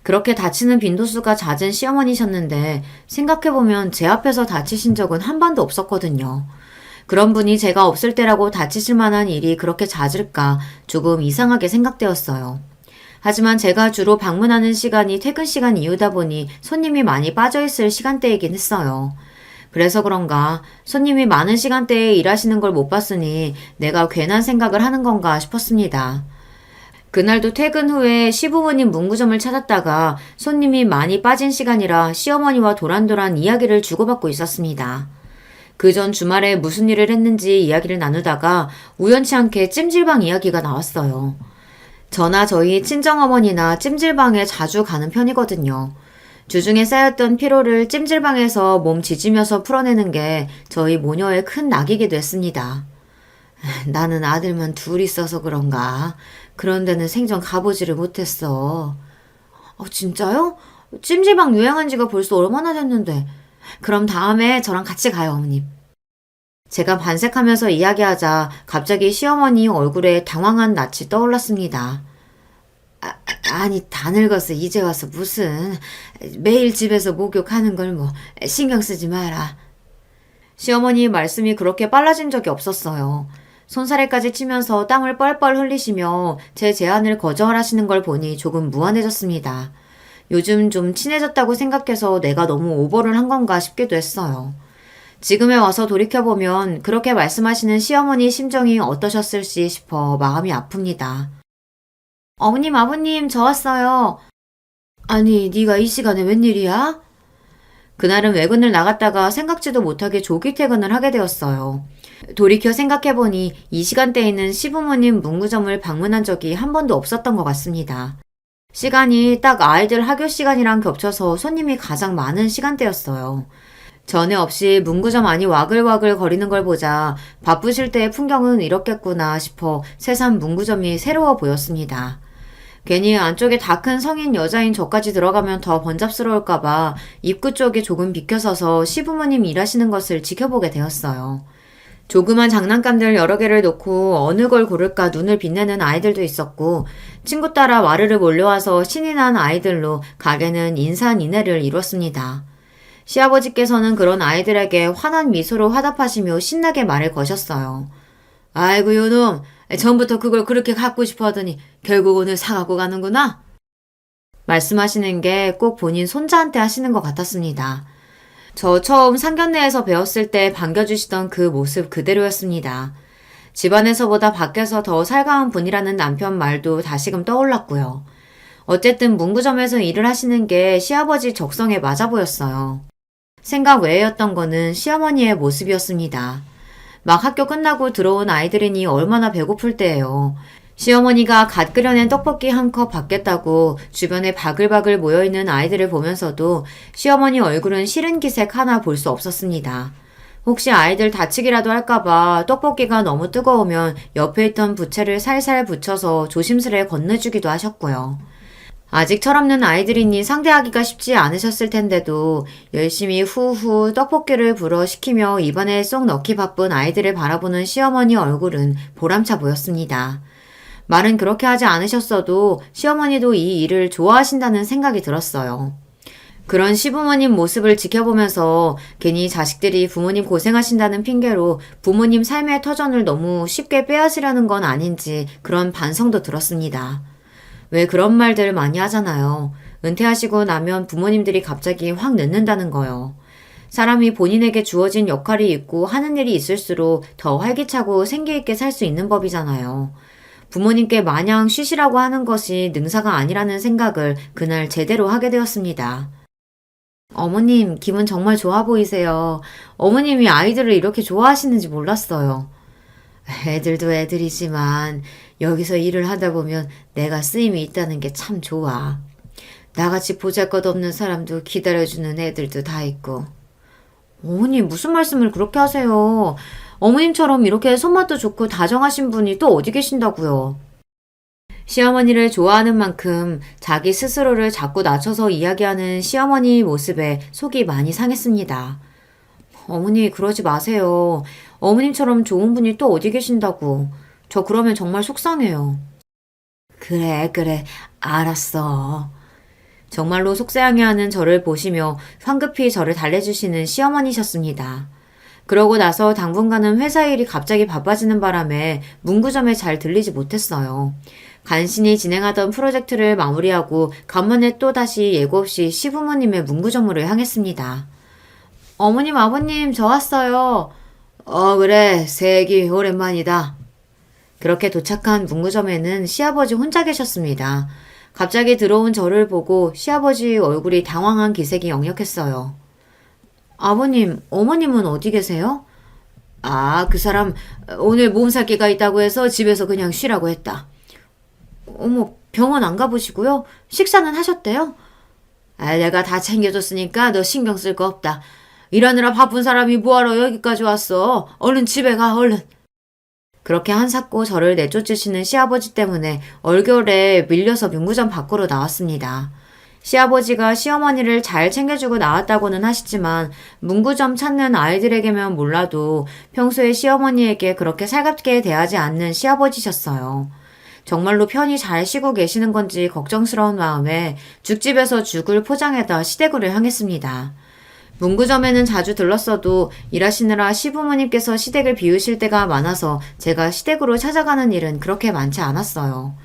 그렇게 다치는 빈도수가 잦은 시어머니셨는데 생각해보면 제 앞에서 다치신 적은 한 번도 없었거든요. 그런 분이 제가 없을 때라고 다치실 만한 일이 그렇게 잦을까 조금 이상하게 생각되었어요. 하지만 제가 주로 방문하는 시간이 퇴근 시간 이후다 보니 손님이 많이 빠져있을 시간대이긴 했어요. 그래서 그런가 손님이 많은 시간대에 일하시는 걸 못 봤으니 내가 괜한 생각을 하는 건가 싶었습니다. 그날도 퇴근 후에 시부모님 문구점을 찾았다가 손님이 많이 빠진 시간이라 시어머니와 도란도란 이야기를 주고받고 있었습니다. 그 전 주말에 무슨 일을 했는지 이야기를 나누다가 우연치 않게 찜질방 이야기가 나왔어요. 저나 저희 친정어머니나 찜질방에 자주 가는 편이거든요. 주중에 쌓였던 피로를 찜질방에서 몸 지지면서 풀어내는 게 저희 모녀의 큰 낙이기도 했습니다. 나는 아들만 둘 있어서 그런가. 그런 데는 생전 가보지를 못했어. 진짜요? 찜질방 유행한 지가 벌써 얼마나 됐는데. 그럼 다음에 저랑 같이 가요, 어머님. 제가 반색하면서 이야기하자 갑자기 시어머니 얼굴에 당황한 낯이 떠올랐습니다. 아니 다 늙어서 이제 와서 무슨 매일 집에서 목욕하는 걸 뭐 신경 쓰지 마라. 시어머니 말씀이 그렇게 빨라진 적이 없었어요. 손사래까지 치면서 땀을 뻘뻘 흘리시며 제 제안을 거절하시는 걸 보니 조금 무안해졌습니다. 요즘 좀 친해졌다고 생각해서 내가 너무 오버를 한 건가 싶기도 했어요. 지금에 와서 돌이켜보면 그렇게 말씀하시는 시어머니 심정이 어떠셨을지 싶어 마음이 아픕니다. 어머님, 아버님, 저 왔어요. 아니, 네가 이 시간에 웬일이야? 그날은 외근을 나갔다가 생각지도 못하게 조기 퇴근을 하게 되었어요. 돌이켜 생각해보니 이 시간대에는 시부모님 문구점을 방문한 적이 한 번도 없었던 것 같습니다. 시간이 딱 아이들 학교 시간이랑 겹쳐서 손님이 가장 많은 시간대였어요. 전에 없이 문구점 안이 와글와글 거리는 걸 보자 바쁘실 때의 풍경은 이렇겠구나 싶어 새삼 문구점이 새로워 보였습니다. 괜히 안쪽에 다 큰 성인 여자인 저까지 들어가면 더 번잡스러울까봐 입구 쪽에 조금 비켜서서 시부모님 일하시는 것을 지켜보게 되었어요. 조그만 장난감들 여러 개를 놓고 어느 걸 고를까 눈을 빛내는 아이들도 있었고 친구 따라 와르르 몰려와서 신이 난 아이들로 가게는 인산인해를 이뤘습니다. 시아버지께서는 그런 아이들에게 환한 미소로 화답하시며 신나게 말을 거셨어요. 아이고 요놈, 전부터 그걸 그렇게 갖고 싶어 하더니 결국 오늘 사갖고 가는구나? 말씀하시는 게 꼭 본인 손자한테 하시는 것 같았습니다. 저 처음 상견례에서 배웠을 때 반겨주시던 그 모습 그대로였습니다. 집안에서보다 밖에서 더 살가운 분이라는 남편 말도 다시금 떠올랐고요. 어쨌든 문구점에서 일을 하시는 게 시아버지 적성에 맞아 보였어요. 생각 외였던 거는 시어머니의 모습이었습니다. 막 학교 끝나고 들어온 아이들이니 얼마나 배고플 때예요. 시어머니가 갓 끓여낸 떡볶이 한 컵 받겠다고 주변에 바글바글 모여있는 아이들을 보면서도 시어머니 얼굴은 싫은 기색 하나 볼 수 없었습니다. 혹시 아이들 다치기라도 할까봐 떡볶이가 너무 뜨거우면 옆에 있던 부채를 살살 붙여서 조심스레 건네주기도 하셨고요. 아직 철없는 아이들이니 상대하기가 쉽지 않으셨을 텐데도 열심히 후후 떡볶이를 불어 시키며 입안에 쏙 넣기 바쁜 아이들을 바라보는 시어머니 얼굴은 보람차 보였습니다. 말은 그렇게 하지 않으셨어도 시어머니도 이 일을 좋아하신다는 생각이 들었어요. 그런 시부모님 모습을 지켜보면서 괜히 자식들이 부모님 고생하신다는 핑계로 부모님 삶의 터전을 너무 쉽게 빼앗으려는 건 아닌지 그런 반성도 들었습니다. 왜 그런 말들 많이 하잖아요. 은퇴하시고 나면 부모님들이 갑자기 확 늦는다는 거요. 사람이 본인에게 주어진 역할이 있고 하는 일이 있을수록 더 활기차고 생기있게 살 수 있는 법이잖아요. 부모님께 마냥 쉬시라고 하는 것이 능사가 아니라는 생각을 그날 제대로 하게 되었습니다. 어머님, 기분 정말 좋아 보이세요. 어머님이 아이들을 이렇게 좋아하시는지 몰랐어요. 애들도 애들이지만 여기서 일을 하다 보면 내가 쓰임이 있다는 게 참 좋아. 나같이 보잘것없는 사람도 기다려주는 애들도 다 있고. 어머님, 무슨 말씀을 그렇게 하세요? 어머님처럼 이렇게 손맛도 좋고 다정하신 분이 또 어디 계신다고요? 시어머니를 좋아하는 만큼 자기 스스로를 자꾸 낮춰서 이야기하는 시어머니 모습에 속이 많이 상했습니다. 어머니, 그러지 마세요. 어머님처럼 좋은 분이 또 어디 계신다고. 저 그러면 정말 속상해요. 그래, 그래. 알았어. 정말로 속상해하는 저를 보시며 황급히 저를 달래주시는 시어머니셨습니다. 그러고 나서 당분간은 회사 일이 갑자기 바빠지는 바람에 문구점에 잘 들리지 못했어요. 간신히 진행하던 프로젝트를 마무리하고 간만에 또다시 예고 없이 시부모님의 문구점으로 향했습니다. 어머님, 아버님, 저 왔어요. 그래, 세기 오랜만이다. 그렇게 도착한 문구점에는 시아버지 혼자 계셨습니다. 갑자기 들어온 저를 보고 시아버지 얼굴이 당황한 기색이 역력했어요. 아버님, 어머님은 어디 계세요? 그 사람 오늘 몸살기가 있다고 해서 집에서 그냥 쉬라고 했다. 어머, 병원 안 가보시고요? 식사는 하셨대요? 내가 다 챙겨줬으니까 너 신경 쓸 거 없다. 일하느라 바쁜 사람이 뭐하러 여기까지 왔어? 얼른 집에 가, 얼른. 그렇게 한사코 저를 내쫓으시는 시아버지 때문에 얼결에 밀려서 문구점 밖으로 나왔습니다. 시아버지가 시어머니를 잘 챙겨주고 나왔다고는 하시지만 문구점 찾는 아이들에게면 몰라도 평소에 시어머니에게 그렇게 살갑게 대하지 않는 시아버지셨어요. 정말로 편히 잘 쉬고 계시는 건지 걱정스러운 마음에 죽집에서 죽을 포장해다 시댁으로 향했습니다. 문구점에는 자주 들렀어도 일하시느라 시부모님께서 시댁을 비우실 때가 많아서 제가 시댁으로 찾아가는 일은 그렇게 많지 않았어요.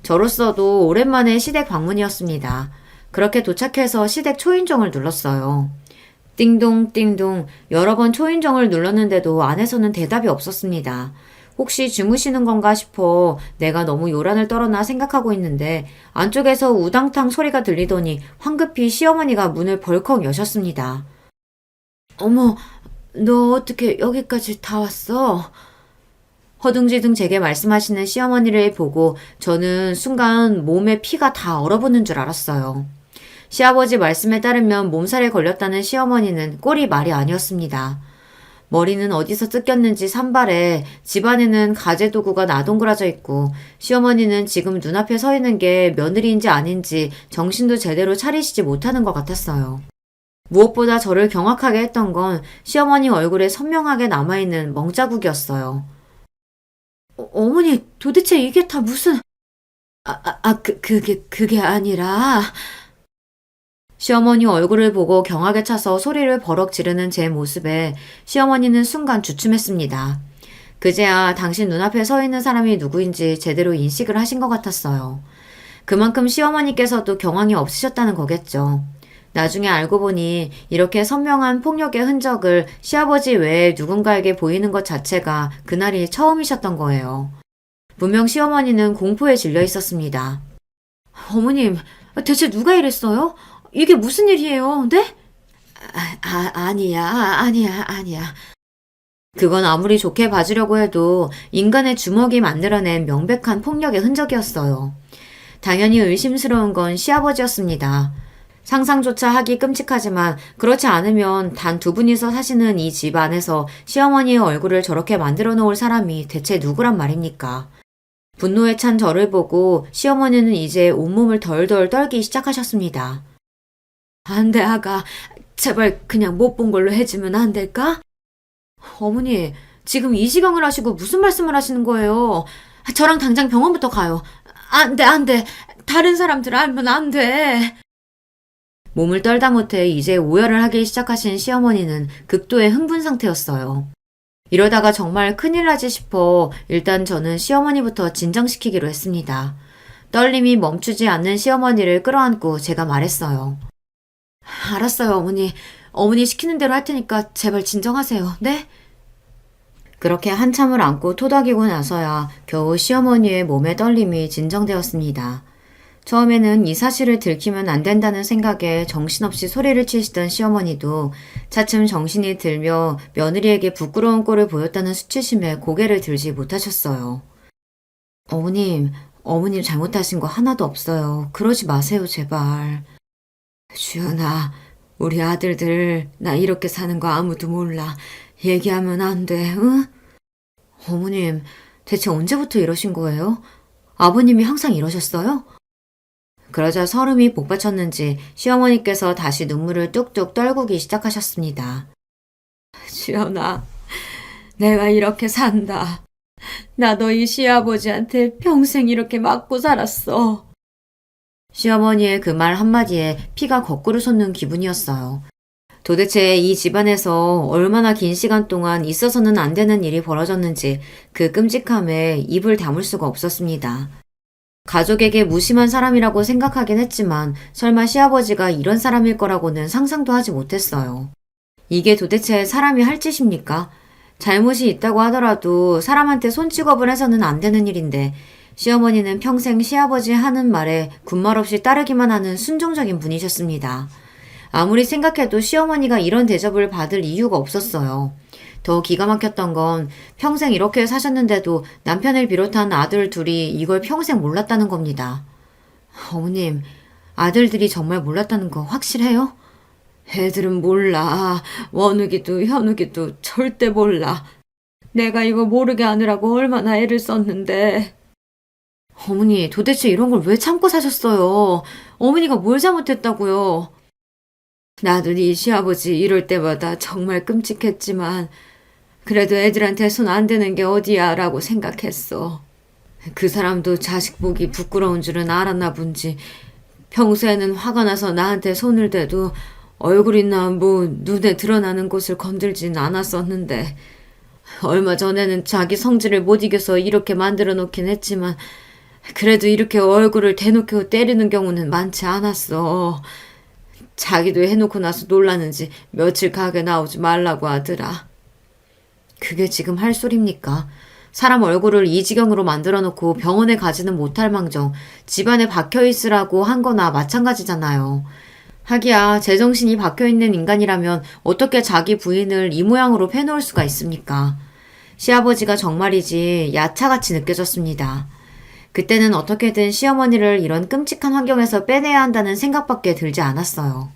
저로서도 오랜만에 시댁 방문이었습니다. 그렇게 도착해서 시댁 초인종을 눌렀어요. 띵동 띵동 여러 번 초인종을 눌렀는데도 안에서는 대답이 없었습니다. 혹시 주무시는 건가 싶어 내가 너무 요란을 떨었나 생각하고 있는데 안쪽에서 우당탕 소리가 들리더니 황급히 시어머니가 문을 벌컥 여셨습니다. 어머, 너 어떻게 여기까지 다 왔어? 허둥지둥 제게 말씀하시는 시어머니를 보고 저는 순간 몸에 피가 다 얼어붙는 줄 알았어요. 시아버지 말씀에 따르면 몸살에 걸렸다는 시어머니는 꼴이 말이 아니었습니다. 머리는 어디서 뜯겼는지 산발에 집안에는 가재도구가 나동그라져 있고 시어머니는 지금 눈앞에 서 있는 게 며느리인지 아닌지 정신도 제대로 차리시지 못하는 것 같았어요. 무엇보다 저를 경악하게 했던 건 시어머니 얼굴에 선명하게 남아있는 멍자국이었어요. 어머니, 도대체 이게 다 무슨... 그게 아니라... 시어머니 얼굴을 보고 경악에 차서 소리를 버럭 지르는 제 모습에 시어머니는 순간 주춤했습니다. 그제야 당신 눈앞에 서 있는 사람이 누구인지 제대로 인식을 하신 것 같았어요. 그만큼 시어머니께서도 경황이 없으셨다는 거겠죠. 나중에 알고 보니 이렇게 선명한 폭력의 흔적을 시아버지 외에 누군가에게 보이는 것 자체가 그날이 처음이셨던 거예요. 분명 시어머니는 공포에 질려 있었습니다. 어머님, 대체 누가 이랬어요? 이게 무슨 일이에요, 네? 아니야. 그건 아무리 좋게 봐주려고 해도 인간의 주먹이 만들어낸 명백한 폭력의 흔적이었어요. 당연히 의심스러운 건 시아버지였습니다. 상상조차 하기 끔찍하지만 그렇지 않으면 단 두 분이서 사시는 이 집 안에서 시어머니의 얼굴을 저렇게 만들어 놓을 사람이 대체 누구란 말입니까? 분노에 찬 저를 보고 시어머니는 이제 온몸을 덜덜 떨기 시작하셨습니다. 안 돼, 아가. 제발 그냥 못 본 걸로 해주면 안 될까? 어머니, 지금 이 시경을 하시고 무슨 말씀을 하시는 거예요? 저랑 당장 병원부터 가요. 안 돼. 다른 사람들 알면 안 돼. 몸을 떨다 못해 이제 오열을 하기 시작하신 시어머니는 극도의 흥분 상태였어요. 이러다가 정말 큰일 나지 싶어 일단 저는 시어머니부터 진정시키기로 했습니다. 떨림이 멈추지 않는 시어머니를 끌어안고 제가 말했어요. 알았어요, 어머니. 어머니 시키는 대로 할 테니까 제발 진정하세요. 네? 그렇게 한참을 안고 토닥이고 나서야 겨우 시어머니의 몸의 떨림이 진정되었습니다. 처음에는 이 사실을 들키면 안 된다는 생각에 정신없이 소리를 치시던 시어머니도 차츰 정신이 들며 며느리에게 부끄러운 꼴을 보였다는 수치심에 고개를 들지 못하셨어요. 어머님 잘못하신 거 하나도 없어요. 그러지 마세요, 제발. 주연아, 우리 아들들 나 이렇게 사는 거 아무도 몰라. 얘기하면 안 돼, 응? 어머님, 대체 언제부터 이러신 거예요? 아버님이 항상 이러셨어요? 그러자 설움이 복받쳤는지 시어머니께서 다시 눈물을 뚝뚝 떨구기 시작하셨습니다. 주연아, 내가 이렇게 산다. 나 너희 시아버지한테 평생 이렇게 맞고 살았어. 시어머니의 그 말 한마디에 피가 거꾸로 솟는 기분이었어요. 도대체 이 집안에서 얼마나 긴 시간 동안 있어서는 안 되는 일이 벌어졌는지 그 끔찍함에 입을 다물 수가 없었습니다. 가족에게 무심한 사람이라고 생각하긴 했지만 설마 시아버지가 이런 사람일 거라고는 상상도 하지 못했어요. 이게 도대체 사람이 할 짓입니까? 잘못이 있다고 하더라도 사람한테 손찌검을 해서는 안 되는 일인데 시어머니는 평생 시아버지 하는 말에 군말 없이 따르기만 하는 순종적인 분이셨습니다. 아무리 생각해도 시어머니가 이런 대접을 받을 이유가 없었어요. 더 기가 막혔던 건 평생 이렇게 사셨는데도 남편을 비롯한 아들 둘이 이걸 평생 몰랐다는 겁니다. 어머님, 아들들이 정말 몰랐다는 거 확실해요? 애들은 몰라. 원욱이도 현욱이도 절대 몰라. 내가 이거 모르게 하느라고 얼마나 애를 썼는데. 어머니, 도대체 이런 걸 왜 참고 사셨어요? 어머니가 뭘 잘못했다고요? 나도 네 시아버지 이럴 때마다 정말 끔찍했지만 그래도 애들한테 손 안 대는 게 어디야 라고 생각했어. 그 사람도 자식 보기 부끄러운 줄은 알았나 본지 평소에는 화가 나서 나한테 손을 대도 얼굴이나 눈에 드러나는 곳을 건들진 않았었는데 얼마 전에는 자기 성질을 못 이겨서 이렇게 만들어 놓긴 했지만 그래도 이렇게 얼굴을 대놓고 때리는 경우는 많지 않았어. 자기도 해놓고 나서 놀라는지 며칠 가게 나오지 말라고 하더라. 그게 지금 할 소리입니까? 사람 얼굴을 이 지경으로 만들어 놓고 병원에 가지는 못할 망정 집안에 박혀있으라고 한 거나 마찬가지잖아요. 하기야 제정신이 박혀있는 인간이라면 어떻게 자기 부인을 이 모양으로 패놓을 수가 있습니까? 시아버지가 정말이지 야차같이 느껴졌습니다. 그때는 어떻게든 시어머니를 이런 끔찍한 환경에서 빼내야 한다는 생각밖에 들지 않았어요.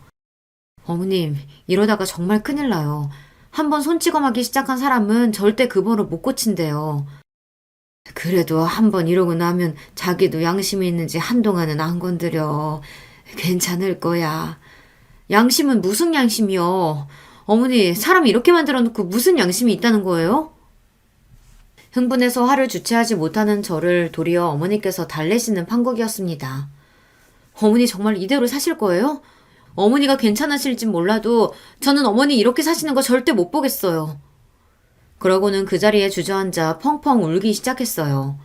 어머님, 이러다가 정말 큰일 나요. 한번 손찌검하기 시작한 사람은 절대 그 버릇 못 고친대요. 그래도 한번 이러고 나면 자기도 양심이 있는지 한동안은 안 건드려. 괜찮을 거야. 양심은 무슨 양심이요? 어머니, 사람 이렇게 만들어 놓고 무슨 양심이 있다는 거예요? 흥분해서 화를 주체하지 못하는 저를 도리어 어머니께서 달래시는 판국이었습니다. 어머니 정말 이대로 사실 거예요? 어머니가 괜찮으실진 몰라도 저는 어머니 이렇게 사시는 거 절대 못 보겠어요. 그러고는 그 자리에 주저앉아 펑펑 울기 시작했어요.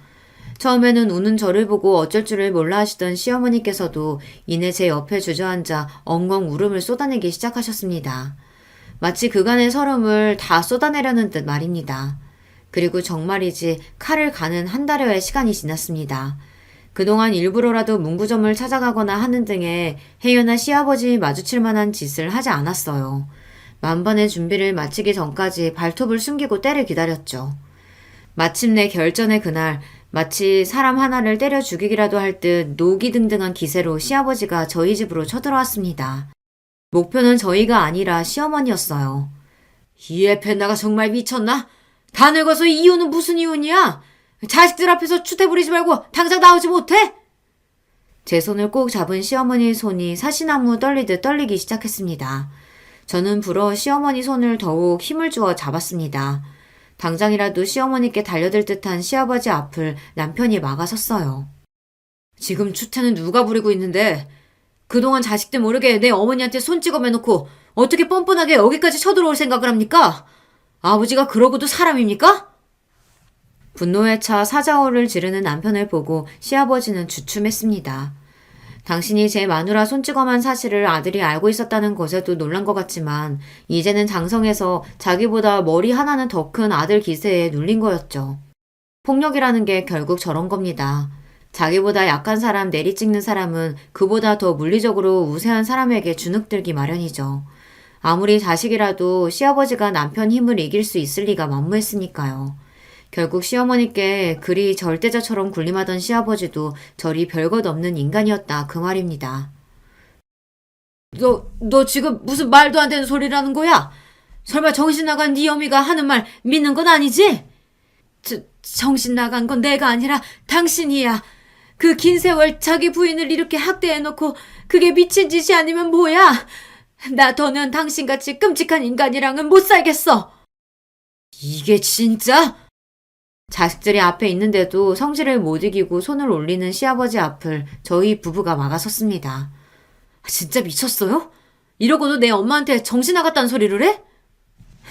처음에는 우는 저를 보고 어쩔 줄을 몰라 하시던 시어머니께서도 이내 제 옆에 주저앉아 엉엉 울음을 쏟아내기 시작하셨습니다. 마치 그간의 서름을 다 쏟아내려는 듯 말입니다. 그리고 정말이지 칼을 가는 한 달여의 시간이 지났습니다. 그동안 일부러라도 문구점을 찾아가거나 하는 등의 혜연아 시아버지 마주칠 만한 짓을 하지 않았어요. 만반의 준비를 마치기 전까지 발톱을 숨기고 때를 기다렸죠. 마침내 결전의 그날 마치 사람 하나를 때려 죽이기라도 할 듯 노기등등한 기세로 시아버지가 저희 집으로 쳐들어왔습니다. 목표는 저희가 아니라 시어머니였어요. 이 에페나가 정말 미쳤나? 다 늙어서 이유는 무슨 이유냐? 자식들 앞에서 추태 부리지 말고 당장 나오지 못해? 제 손을 꼭 잡은 시어머니의 손이 사시나무 떨리듯 떨리기 시작했습니다. 저는 불어 시어머니 손을 더욱 힘을 주어 잡았습니다. 당장이라도 시어머니께 달려들 듯한 시아버지 앞을 남편이 막아섰어요. 지금 추태는 누가 부리고 있는데 그동안 자식들 모르게 내 어머니한테 손 찍어매놓고 어떻게 뻔뻔하게 여기까지 쳐들어올 생각을 합니까? 아버지가 그러고도 사람입니까? 분노에 차 사자어를 지르는 남편을 보고 시아버지는 주춤했습니다. 당신이 제 마누라 손찌검한 사실을 아들이 알고 있었다는 것에도 놀란 것 같지만 이제는 장성해서 자기보다 머리 하나는 더 큰 아들 기세에 눌린 거였죠. 폭력이라는 게 결국 저런 겁니다. 자기보다 약한 사람 내리찍는 사람은 그보다 더 물리적으로 우세한 사람에게 주눅들기 마련이죠. 아무리 자식이라도 시아버지가 남편 힘을 이길 수 있을 리가 만무했으니까요. 결국 시어머니께 그리 절대자처럼 군림하던 시아버지도 저리 별것 없는 인간이었다 그 말입니다. 너 지금 무슨 말도 안 되는 소리라는 거야? 설마 정신 나간 네 어미가 하는 말 믿는 건 아니지? 정신 나간 건 내가 아니라 당신이야. 그 긴 세월 자기 부인을 이렇게 학대해놓고 그게 미친 짓이 아니면 뭐야? 나 더는 당신같이 끔찍한 인간이랑은 못 살겠어. 이게 진짜? 자식들이 앞에 있는데도 성질을 못 이기고 손을 올리는 시아버지 앞을 저희 부부가 막아섰습니다. 진짜 미쳤어요? 이러고도 내 엄마한테 정신 나갔다는 소리를 해?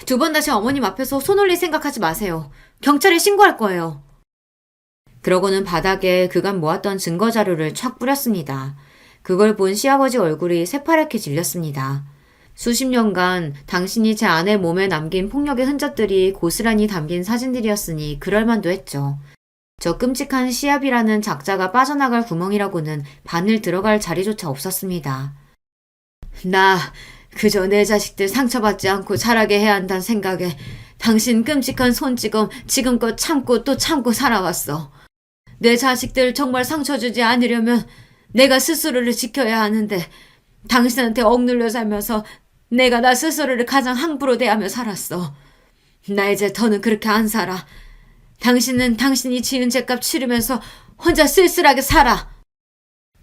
두 번 다시 어머님 앞에서 손 올릴 생각하지 마세요. 경찰에 신고할 거예요. 그러고는 바닥에 그간 모았던 증거 자료를 촥 뿌렸습니다. 그걸 본 시아버지 얼굴이 새파랗게 질렸습니다. 수십 년간 당신이 제 아내 몸에 남긴 폭력의 흔적들이 고스란히 담긴 사진들이었으니 그럴만도 했죠. 저 끔찍한 시압이라는 작자가 빠져나갈 구멍이라고는 바늘 들어갈 자리조차 없었습니다. 나 그저 내 자식들 상처받지 않고 자라게 해야 한다는 생각에 당신 끔찍한 손찌검 지금껏 참고 또 참고 살아왔어. 내 자식들 정말 상처 주지 않으려면 내가 스스로를 지켜야 하는데 당신한테 억눌려 살면서 내가 나 스스로를 가장 함부로 대하며 살았어. 나 이제 더는 그렇게 안 살아. 당신은 당신이 지은 죄값 치르면서 혼자 쓸쓸하게 살아.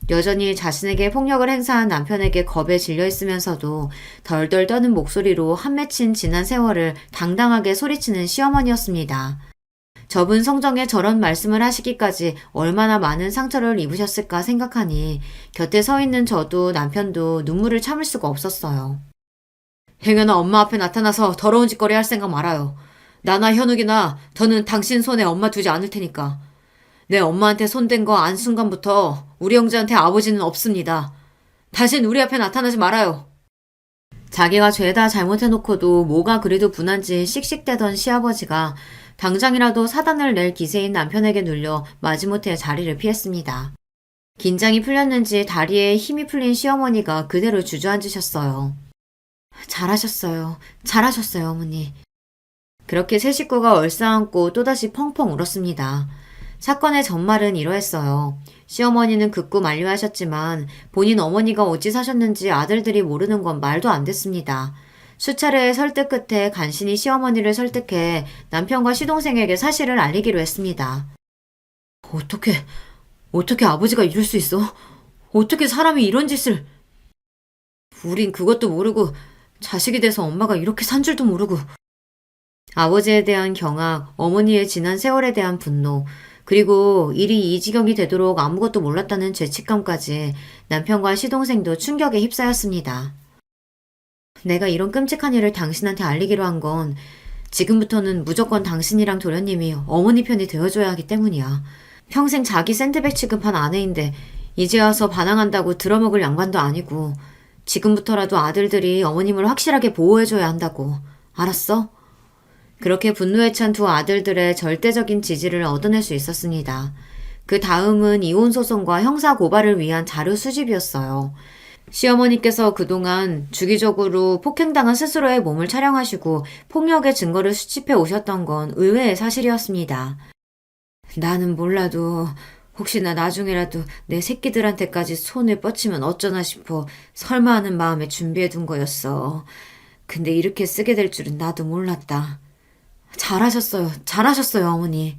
여전히 자신에게 폭력을 행사한 남편에게 겁에 질려 있으면서도 덜덜 떠는 목소리로 한 맺힌 지난 세월을 당당하게 소리치는 시어머니였습니다. 접은 성정에 저런 말씀을 하시기까지 얼마나 많은 상처를 입으셨을까 생각하니 곁에 서 있는 저도 남편도 눈물을 참을 수가 없었어요. 행여나 엄마 앞에 나타나서 더러운 짓거리 할 생각 말아요. 나나 현욱이나 더는 당신 손에 엄마 두지 않을 테니까. 내 엄마한테 손댄 거 안 순간부터 우리 형제한테 아버지는 없습니다. 다신 우리 앞에 나타나지 말아요. 자기가 죄다 잘못해놓고도 뭐가 그리도 분한지 씩씩대던 시아버지가 당장이라도 사단을 낼 기세인 남편에게 눌려 마지못해 자리를 피했습니다. 긴장이 풀렸는지 다리에 힘이 풀린 시어머니가 그대로 주저앉으셨어요. 잘하셨어요. 잘하셨어요, 어머니. 그렇게 세 식구가 얼싸안고 또다시 펑펑 울었습니다. 사건의 전말은 이러했어요. 시어머니는 극구 만류하셨지만 본인 어머니가 어찌 사셨는지 아들들이 모르는 건 말도 안 됐습니다. 수차례의 설득 끝에 간신히 시어머니를 설득해 남편과 시동생에게 사실을 알리기로 했습니다. 어떻게 아버지가 이럴 수 있어? 어떻게 사람이 이런 짓을... 우린 그것도 모르고 자식이 돼서 엄마가 이렇게 산 줄도 모르고. 아버지에 대한 경악, 어머니의 지난 세월에 대한 분노, 그리고 일이 이 지경이 되도록 아무것도 몰랐다는 죄책감까지 남편과 시동생도 충격에 휩싸였습니다. 내가 이런 끔찍한 일을 당신한테 알리기로 한 건 지금부터는 무조건 당신이랑 도련님이 어머니 편이 되어줘야 하기 때문이야. 평생 자기 샌드백 취급한 아내인데 이제 와서 반항한다고 들어먹을 양반도 아니고 지금부터라도 아들들이 어머님을 확실하게 보호해줘야 한다고. 알았어? 그렇게 분노에 찬 두 아들들의 절대적인 지지를 얻어낼 수 있었습니다. 그 다음은 이혼 소송과 형사 고발을 위한 자료 수집이었어요. 시어머니께서 그동안 주기적으로 폭행당한 스스로의 몸을 촬영하시고 폭력의 증거를 수집해 오셨던 건 의외의 사실이었습니다. 나는 몰라도 혹시나 나중에라도 내 새끼들한테까지 손을 뻗치면 어쩌나 싶어 설마 하는 마음에 준비해둔 거였어. 근데 이렇게 쓰게 될 줄은 나도 몰랐다. 잘하셨어요, 어머니.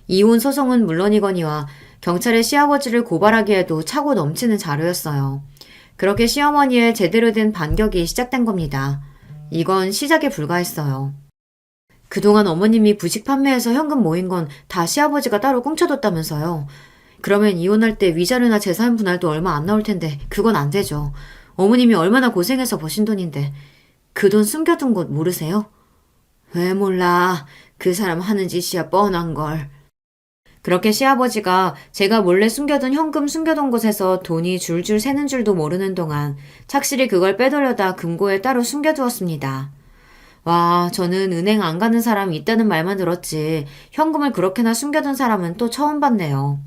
이혼 소송은 물론이거니와 경찰에 시아버지를 고발하기에도 차고 넘치는 자료였어요. 그렇게 시어머니의 제대로 된 반격이 시작된 겁니다. 이건 시작에 불과했어요. 그동안 어머님이 부식 판매해서 현금 모인 건 다 시아버지가 따로 꽁쳐뒀다면서요. 그러면 이혼할 때 위자료나 재산 분할도 얼마 안 나올 텐데 그건 안 되죠. 어머님이 얼마나 고생해서 버신 돈인데 그 돈 숨겨둔 곳 모르세요? 왜 몰라. 그 사람 하는 짓이야 뻔한 걸. 그렇게 시아버지가 제가 몰래 숨겨둔 현금 숨겨둔 곳에서 돈이 줄줄 새는 줄도 모르는 동안 착실히 그걸 빼돌려다 금고에 따로 숨겨두었습니다. 와, 저는 은행 안 가는 사람 있다는 말만 들었지 현금을 그렇게나 숨겨둔 사람은 또 처음 봤네요.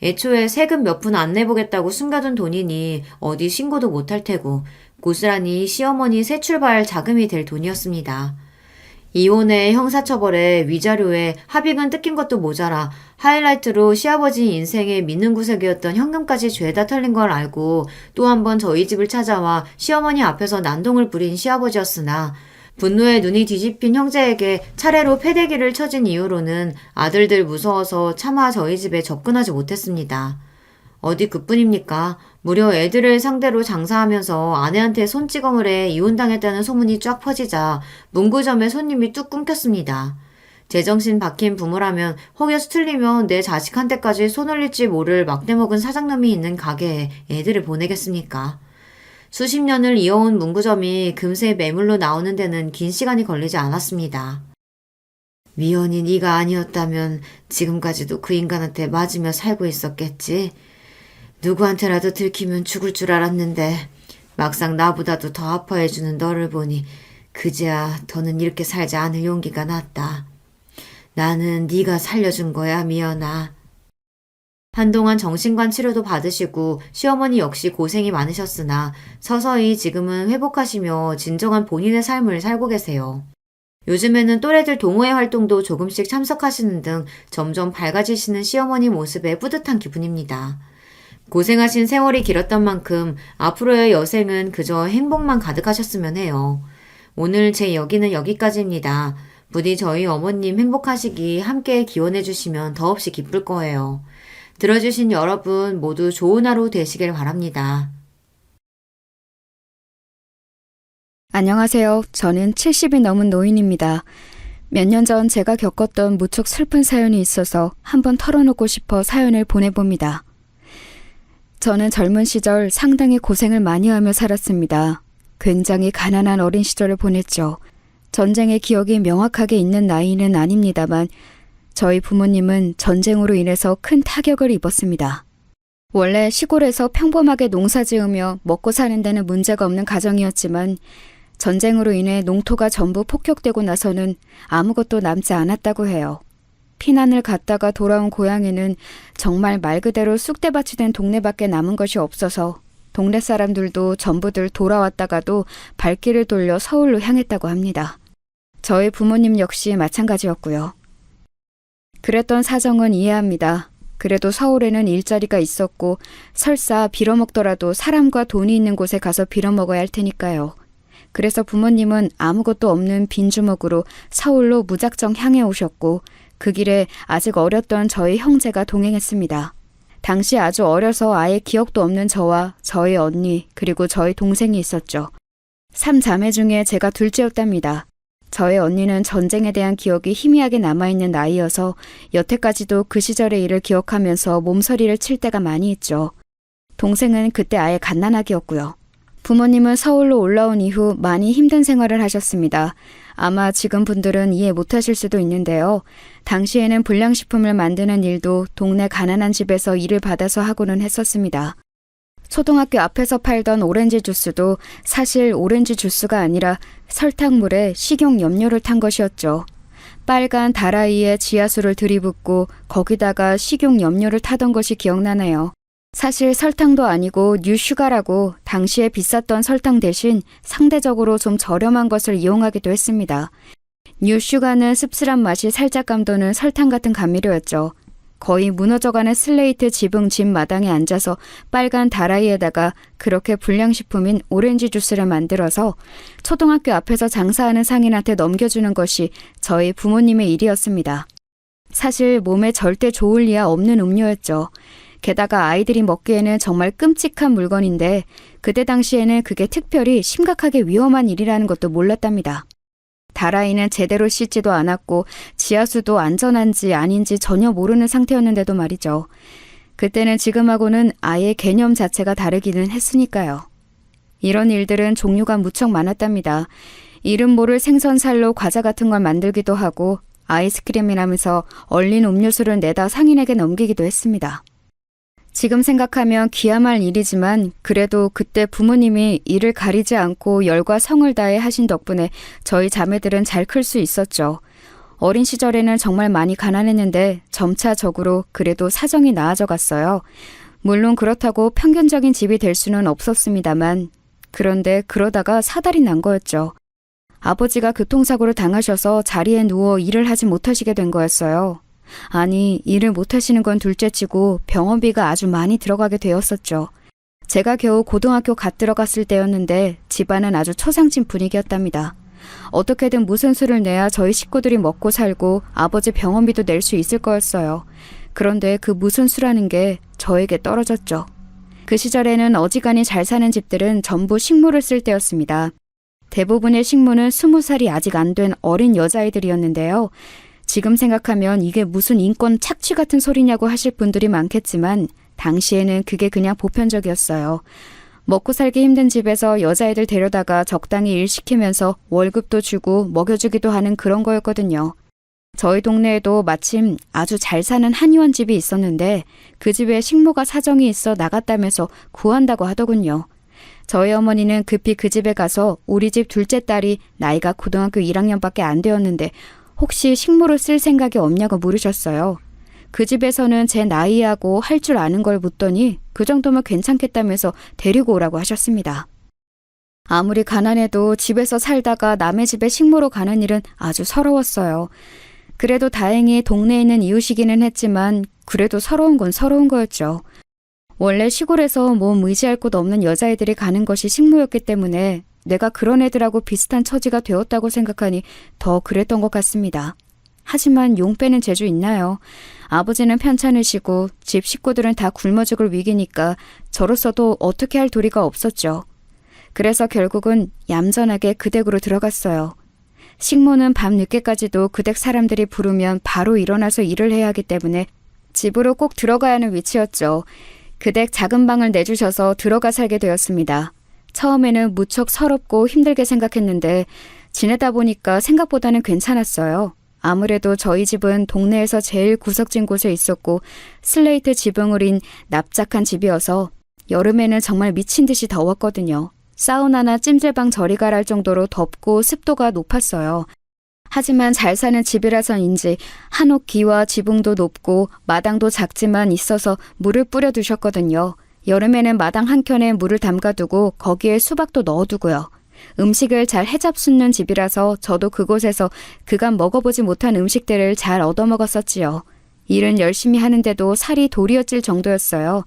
애초에 세금 몇 푼 안 내보겠다고 숨겨둔 돈이니 어디 신고도 못할 테고 고스란히 시어머니 새 출발 자금이 될 돈이었습니다. 이혼에 형사처벌에 위자료에 합의금 뜯긴 것도 모자라 하이라이트로 시아버지 인생의 믿는 구석이었던 현금까지 죄다 털린 걸 알고 또 한 번 저희 집을 찾아와 시어머니 앞에서 난동을 부린 시아버지였으나 분노에 눈이 뒤집힌 형제에게 차례로 패대기를 쳐진 이후로는 아들들 무서워서 차마 저희 집에 접근하지 못했습니다. 어디 그뿐입니까? 무려 애들을 상대로 장사하면서 아내한테 손찌검을 해 이혼당했다는 소문이 쫙 퍼지자 문구점에 손님이 뚝 끊겼습니다. 제정신 박힌 부모라면 혹여서 틀리면 내 자식한테까지 손 올릴지 모를 막대먹은 사장놈이 있는 가게에 애들을 보내겠습니까? 수십 년을 이어온 문구점이 금세 매물로 나오는 데는 긴 시간이 걸리지 않았습니다. 미연이 네가 아니었다면 지금까지도 그 인간한테 맞으며 살고 있었겠지. 누구한테라도 들키면 죽을 줄 알았는데 막상 나보다도 더 아파해주는 너를 보니 그제야 더는 이렇게 살지 않을 용기가 났다. 나는 네가 살려준 거야, 미연아. 한동안 정신관 치료도 받으시고 시어머니 역시 고생이 많으셨으나 서서히 지금은 회복하시며 진정한 본인의 삶을 살고 계세요. 요즘에는 또래들 동호회 활동도 조금씩 참석하시는 등 점점 밝아지시는 시어머니 모습에 뿌듯한 기분입니다. 고생하신 세월이 길었던 만큼 앞으로의 여생은 그저 행복만 가득하셨으면 해요. 오늘 제 여기는 여기까지입니다. 부디 저희 어머님 행복하시기 함께 기원해 주시면 더없이 기쁠 거예요. 들어주신 여러분 모두 좋은 하루 되시길 바랍니다. 안녕하세요. 저는 70이 넘은 노인입니다. 몇 년 전 제가 겪었던 무척 슬픈 사연이 있어서 한번 털어놓고 싶어 사연을 보내봅니다. 저는 젊은 시절 상당히 고생을 많이 하며 살았습니다. 굉장히 가난한 어린 시절을 보냈죠. 전쟁의 기억이 명확하게 있는 나이는 아닙니다만 저희 부모님은 전쟁으로 인해서 큰 타격을 입었습니다. 원래 시골에서 평범하게 농사 지으며 먹고 사는 데는 문제가 없는 가정이었지만 전쟁으로 인해 농토가 전부 폭격되고 나서는 아무것도 남지 않았다고 해요. 피난을 갔다가 돌아온 고향에는 정말 말 그대로 쑥대밭이 된 동네밖에 남은 것이 없어서 동네 사람들도 전부들 돌아왔다가도 발길을 돌려 서울로 향했다고 합니다. 저희 부모님 역시 마찬가지였고요. 그랬던 사정은 이해합니다. 그래도 서울에는 일자리가 있었고 설사 빌어먹더라도 사람과 돈이 있는 곳에 가서 빌어먹어야 할 테니까요. 그래서 부모님은 아무것도 없는 빈주먹으로 서울로 무작정 향해 오셨고 그 길에 아직 어렸던 저희 형제가 동행했습니다. 당시 아주 어려서 아예 기억도 없는 저와 저희 언니 그리고 저희 동생이 있었죠. 3자매 중에 제가 둘째였답니다. 저희 언니는 전쟁에 대한 기억이 희미하게 남아있는 나이여서 여태까지도 그 시절의 일을 기억하면서 몸서리를 칠 때가 많이 있죠. 동생은 그때 아예 갓난아기였고요. 부모님은 서울로 올라온 이후 많이 힘든 생활을 하셨습니다. 아마 지금 분들은 이해 못하실 수도 있는데요. 당시에는 불량식품을 만드는 일도 동네 가난한 집에서 일을 받아서 하고는 했었습니다. 초등학교 앞에서 팔던 오렌지 주스도 사실 오렌지 주스가 아니라 설탕물에 식용 염료를 탄 것이었죠. 빨간 다라이에 지하수를 들이붓고 거기다가 식용 염료를 타던 것이 기억나네요. 사실 설탕도 아니고 뉴슈가라고 당시에 비쌌던 설탕 대신 상대적으로 좀 저렴한 것을 이용하기도 했습니다. 뉴슈가는 씁쓸한 맛이 살짝 감도는 설탕 같은 감미료였죠. 거의 무너져가는 슬레이트 지붕 집 마당에 앉아서 빨간 다라이에다가 그렇게 불량식품인 오렌지 주스를 만들어서 초등학교 앞에서 장사하는 상인한테 넘겨주는 것이 저희 부모님의 일이었습니다. 사실 몸에 절대 좋을 리야 없는 음료였죠. 게다가 아이들이 먹기에는 정말 끔찍한 물건인데 그때 당시에는 그게 특별히 심각하게 위험한 일이라는 것도 몰랐답니다. 다라이는 제대로 씻지도 않았고 지하수도 안전한지 아닌지 전혀 모르는 상태였는데도 말이죠. 그때는 지금하고는 아예 개념 자체가 다르기는 했으니까요. 이런 일들은 종류가 무척 많았답니다. 이름 모를 생선살로 과자 같은 걸 만들기도 하고 아이스크림이라면서 얼린 음료수를 내다 상인에게 넘기기도 했습니다. 지금 생각하면 기야말 일이지만 그래도 그때 부모님이 이를 가리지 않고 열과 성을 다해 하신 덕분에 저희 자매들은 잘 클 수 있었죠. 어린 시절에는 정말 많이 가난했는데 점차적으로 그래도 사정이 나아져 갔어요. 물론 그렇다고 평균적인 집이 될 수는 없었습니다만 그런데 그러다가 사달이 난 거였죠. 아버지가 교통사고를 당하셔서 자리에 누워 일을 하지 못하시게 된 거였어요. 아니, 일을 못하시는 건 둘째치고 병원비가 아주 많이 들어가게 되었었죠. 제가 겨우 고등학교 갓 들어갔을 때였는데 집안은 아주 초상집 분위기였답니다. 어떻게든 무슨 수를 내야 저희 식구들이 먹고 살고 아버지 병원비도 낼 수 있을 거였어요. 그런데 그 무슨 수라는 게 저에게 떨어졌죠. 그 시절에는 어지간히 잘 사는 집들은 전부 식모를 쓸 때였습니다. 대부분의 식모는 20살이 아직 안 된 어린 여자아이들이었는데요. 지금 생각하면 이게 무슨 인권 착취 같은 소리냐고 하실 분들이 많겠지만 당시에는 그게 그냥 보편적이었어요. 먹고 살기 힘든 집에서 여자애들 데려다가 적당히 일 시키면서 월급도 주고 먹여주기도 하는 그런 거였거든요. 저희 동네에도 마침 아주 잘 사는 한의원 집이 있었는데 그 집에 식모가 사정이 있어 나갔다면서 구한다고 하더군요. 저희 어머니는 급히 그 집에 가서 우리 집 둘째 딸이 나이가 고등학교 1학년밖에 안 되었는데 혹시 식모를 쓸 생각이 없냐고 물으셨어요. 그 집에서는 제 나이하고 할 줄 아는 걸 묻더니 그 정도면 괜찮겠다면서 데리고 오라고 하셨습니다. 아무리 가난해도 집에서 살다가 남의 집에 식모로 가는 일은 아주 서러웠어요. 그래도 다행히 동네에 있는 이웃이기는 했지만 그래도 서러운 건 서러운 거였죠. 원래 시골에서 몸 의지할 곳 없는 여자애들이 가는 것이 식모였기 때문에 내가 그런 애들하고 비슷한 처지가 되었다고 생각하니 더 그랬던 것 같습니다. 하지만 용 빼는 재주 있나요? 아버지는 편찮으시고 집 식구들은 다 굶어 죽을 위기니까 저로서도 어떻게 할 도리가 없었죠. 그래서 결국은 얌전하게 그 댁으로 들어갔어요. 식모는 밤 늦게까지도 그 댁 사람들이 부르면 바로 일어나서 일을 해야 하기 때문에 집으로 꼭 들어가야 하는 위치였죠. 그 댁 작은 방을 내주셔서 들어가 살게 되었습니다. 처음에는 무척 서럽고 힘들게 생각했는데 지내다 보니까 생각보다는 괜찮았어요. 아무래도 저희 집은 동네에서 제일 구석진 곳에 있었고 슬레이트 지붕을 인 납작한 집이어서 여름에는 정말 미친 듯이 더웠거든요. 사우나나 찜질방 저리 가랄 정도로 덥고 습도가 높았어요. 하지만 잘 사는 집이라서인지 한옥기와 지붕도 높고 마당도 작지만 있어서 물을 뿌려 두셨거든요. 여름에는 마당 한켠에 물을 담가두고 거기에 수박도 넣어두고요. 음식을 잘 해잡수는 집이라서 저도 그곳에서 그간 먹어보지 못한 음식들을 잘 얻어먹었었지요. 일은 열심히 하는데도 살이 도리어질 정도였어요.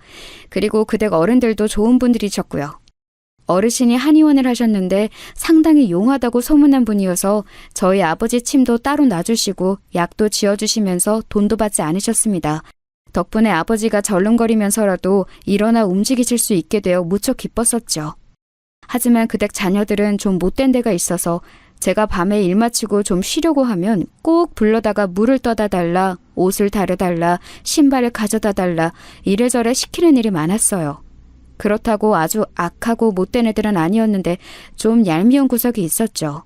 그리고 그 댁 어른들도 좋은 분들이셨고요. 어르신이 한의원을 하셨는데 상당히 용하다고 소문난 분이어서 저희 아버지 침도 따로 놔주시고 약도 지어주시면서 돈도 받지 않으셨습니다. 덕분에 아버지가 절름거리면서라도 일어나 움직이실 수 있게 되어 무척 기뻤었죠. 하지만 그 댁 자녀들은 좀 못된 데가 있어서 제가 밤에 일 마치고 좀 쉬려고 하면 꼭 불러다가 물을 떠다 달라, 옷을 다려달라, 신발을 가져다 달라 이래저래 시키는 일이 많았어요. 그렇다고 아주 악하고 못된 애들은 아니었는데 좀 얄미운 구석이 있었죠.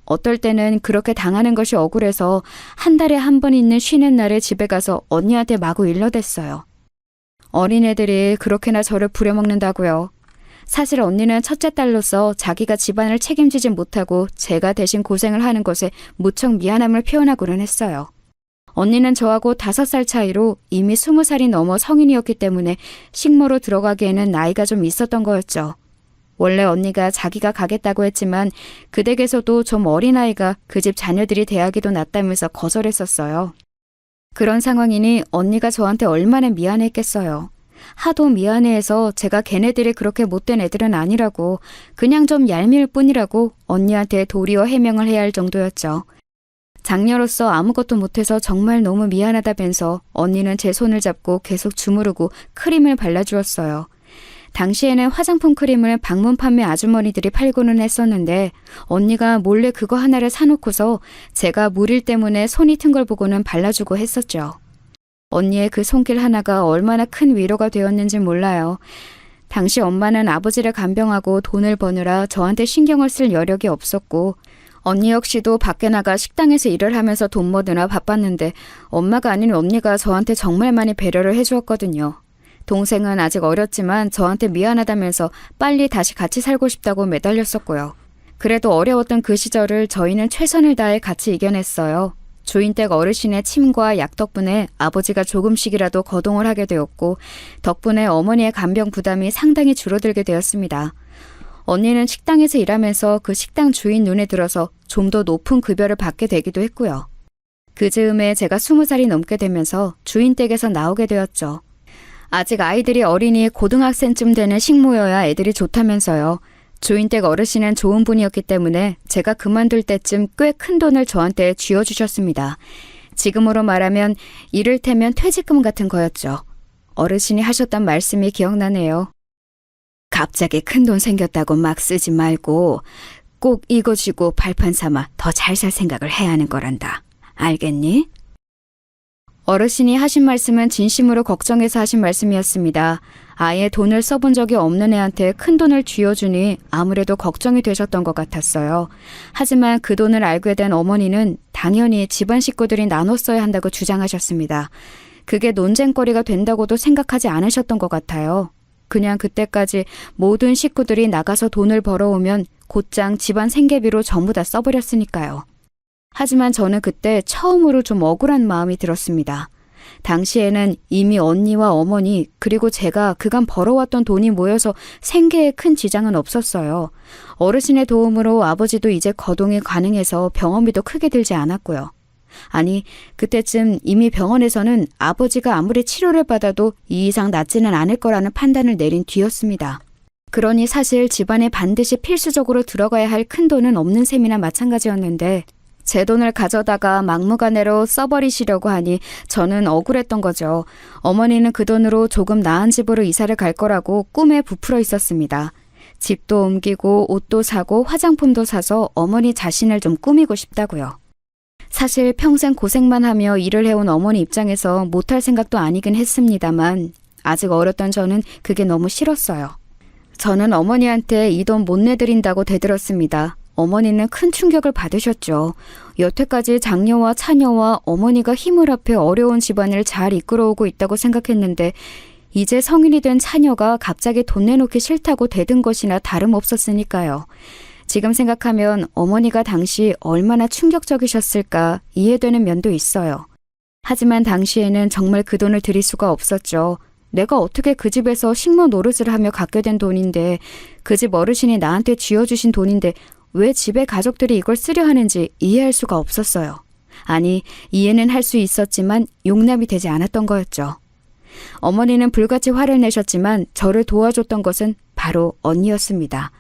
어떨 때는 그렇게 당하는 것이 억울해서 한 달에 한 번 있는 쉬는 날에 집에 가서 언니한테 마구 일러댔어요. 어린애들이 그렇게나 저를 부려먹는다고요. 사실 언니는 첫째 딸로서 자기가 집안을 책임지지 못하고 제가 대신 고생을 하는 것에 무척 미안함을 표현하고는 했어요. 언니는 저하고 5살 차이로 이미 20살이 넘어 성인이었기 때문에 식모로 들어가기에는 나이가 좀 있었던 거였죠. 원래 언니가 자기가 가겠다고 했지만 그 댁에서도 좀 어린아이가 그 집 자녀들이 대하기도 낫다면서 거절했었어요. 그런 상황이니 언니가 저한테 얼마나 미안했겠어요. 하도 미안해해서 제가 걔네들이 그렇게 못된 애들은 아니라고 그냥 좀 얄미울 뿐이라고 언니한테 도리어 해명을 해야 할 정도였죠. 장녀로서 아무것도 못해서 정말 너무 미안하다면서 언니는 제 손을 잡고 계속 주무르고 크림을 발라주었어요. 당시에는 화장품 크림을 방문 판매 아주머니들이 팔고는 했었는데 언니가 몰래 그거 하나를 사놓고서 제가 물일 때문에 손이 튼 걸 보고는 발라주고 했었죠. 언니의 그 손길 하나가 얼마나 큰 위로가 되었는지 몰라요. 당시 엄마는 아버지를 간병하고 돈을 버느라 저한테 신경을 쓸 여력이 없었고 언니 역시도 밖에 나가 식당에서 일을 하면서 돈 버느라 바빴는데 엄마가 아닌 언니가 저한테 정말 많이 배려를 해주었거든요. 동생은 아직 어렸지만 저한테 미안하다면서 빨리 다시 같이 살고 싶다고 매달렸었고요. 그래도 어려웠던 그 시절을 저희는 최선을 다해 같이 이겨냈어요. 주인댁 어르신의 침과 약 덕분에 아버지가 조금씩이라도 거동을 하게 되었고 덕분에 어머니의 간병 부담이 상당히 줄어들게 되었습니다. 언니는 식당에서 일하면서 그 식당 주인 눈에 들어서 좀 더 높은 급여를 받게 되기도 했고요. 그 즈음에 제가 20살이 넘게 되면서 주인 댁에서 나오게 되었죠. 아직 아이들이 어린이 고등학생쯤 되는 식모여야 애들이 좋다면서요. 주인 댁 어르신은 좋은 분이었기 때문에 제가 그만둘 때쯤 꽤 큰 돈을 저한테 쥐어주셨습니다. 지금으로 말하면 이를테면 퇴직금 같은 거였죠. 어르신이 하셨던 말씀이 기억나네요. 갑자기 큰 돈 생겼다고 막 쓰지 말고 꼭 이거 쥐고 발판 삼아 더 잘 살 생각을 해야 하는 거란다. 알겠니? 어르신이 하신 말씀은 진심으로 걱정해서 하신 말씀이었습니다. 아예 돈을 써본 적이 없는 애한테 큰 돈을 쥐어주니 아무래도 걱정이 되셨던 것 같았어요. 하지만 그 돈을 알게 된 어머니는 당연히 집안 식구들이 나눠 써야 한다고 주장하셨습니다. 그게 논쟁거리가 된다고도 생각하지 않으셨던 것 같아요. 그냥 그때까지 모든 식구들이 나가서 돈을 벌어오면 곧장 집안 생계비로 전부 다 써버렸으니까요. 하지만 저는 그때 처음으로 좀 억울한 마음이 들었습니다. 당시에는 이미 언니와 어머니 그리고 제가 그간 벌어왔던 돈이 모여서 생계에 큰 지장은 없었어요. 어르신의 도움으로 아버지도 이제 거동이 가능해서 병원비도 크게 들지 않았고요. 아니, 그때쯤 이미 병원에서는 아버지가 아무리 치료를 받아도 이 이상 낫지는 않을 거라는 판단을 내린 뒤였습니다. 그러니 사실 집안에 반드시 필수적으로 들어가야 할 큰 돈은 없는 셈이나 마찬가지였는데 제 돈을 가져다가 막무가내로 써버리시려고 하니 저는 억울했던 거죠. 어머니는 그 돈으로 조금 나은 집으로 이사를 갈 거라고 꿈에 부풀어 있었습니다. 집도 옮기고 옷도 사고 화장품도 사서 어머니 자신을 좀 꾸미고 싶다고요. 사실 평생 고생만 하며 일을 해온 어머니 입장에서 못할 생각도 아니긴 했습니다만 아직 어렸던 저는 그게 너무 싫었어요. 저는 어머니한테 이 돈 못 내드린다고 대들었습니다. 어머니는 큰 충격을 받으셨죠. 여태까지 장녀와 차녀와 어머니가 힘을 합해 어려운 집안을 잘 이끌어오고 있다고 생각했는데 이제 성인이 된 차녀가 갑자기 돈 내놓기 싫다고 대든 것이나 다름없었으니까요. 지금 생각하면 어머니가 당시 얼마나 충격적이셨을까 이해되는 면도 있어요. 하지만 당시에는 정말 그 돈을 드릴 수가 없었죠. 내가 어떻게 그 집에서 식모 노릇을 하며 갖게 된 돈인데 그 집 어르신이 나한테 쥐어주신 돈인데 왜 집의 가족들이 이걸 쓰려 하는지 이해할 수가 없었어요. 아니, 이해는 할 수 있었지만 용납이 되지 않았던 거였죠. 어머니는 불같이 화를 내셨지만 저를 도와줬던 것은 바로 언니였습니다.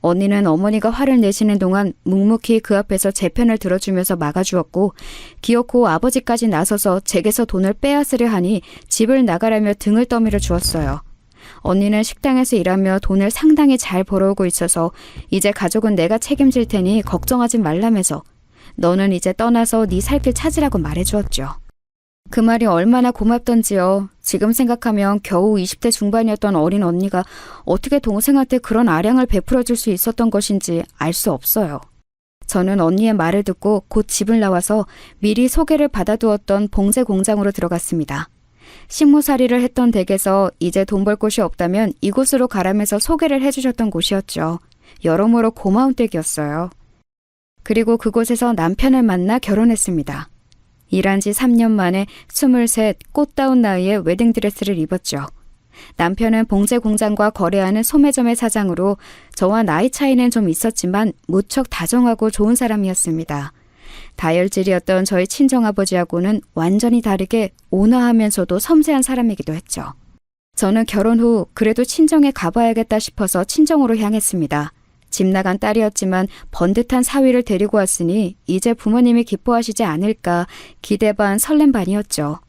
언니는 어머니가 화를 내시는 동안 묵묵히 그 앞에서 제 편을 들어주면서 막아주었고 기어코 아버지까지 나서서 제게서 돈을 빼앗으려 하니 집을 나가라며 등을 떠밀어 주었어요. 언니는 식당에서 일하며 돈을 상당히 잘 벌어오고 있어서 이제 가족은 내가 책임질 테니 걱정하지 말라면서 너는 이제 떠나서 네 살 길 찾으라고 말해주었죠. 그 말이 얼마나 고맙던지요. 지금 생각하면 겨우 20대 중반이었던 어린 언니가 어떻게 동생한테 그런 아량을 베풀어 줄 수 있었던 것인지 알 수 없어요. 저는 언니의 말을 듣고 곧 집을 나와서 미리 소개를 받아두었던 봉제 공장으로 들어갔습니다. 식모살이를 했던 댁에서 이제 돈 벌 곳이 없다면 이곳으로 가라면서 소개를 해주셨던 곳이었죠. 여러모로 고마운 댁이었어요. 그리고 그곳에서 남편을 만나 결혼했습니다. 일한 지 3년 만에 23 꽃다운 나이에 웨딩드레스를 입었죠. 남편은 봉제 공장과 거래하는 소매점의 사장으로 저와 나이 차이는 좀 있었지만 무척 다정하고 좋은 사람이었습니다. 다혈질이었던 저희 친정아버지하고는 완전히 다르게 온화하면서도 섬세한 사람이기도 했죠. 저는 결혼 후 그래도 친정에 가봐야겠다 싶어서 친정으로 향했습니다. 집 나간 딸이었지만 번듯한 사위를 데리고 왔으니 이제 부모님이 기뻐하시지 않을까 기대 반 설렘 반이었죠.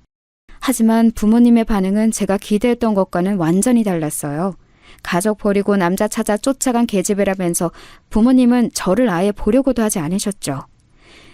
하지만 부모님의 반응은 제가 기대했던 것과는 완전히 달랐어요. 가족 버리고 남자 찾아 쫓아간 계집애라면서 부모님은 저를 아예 보려고도 하지 않으셨죠.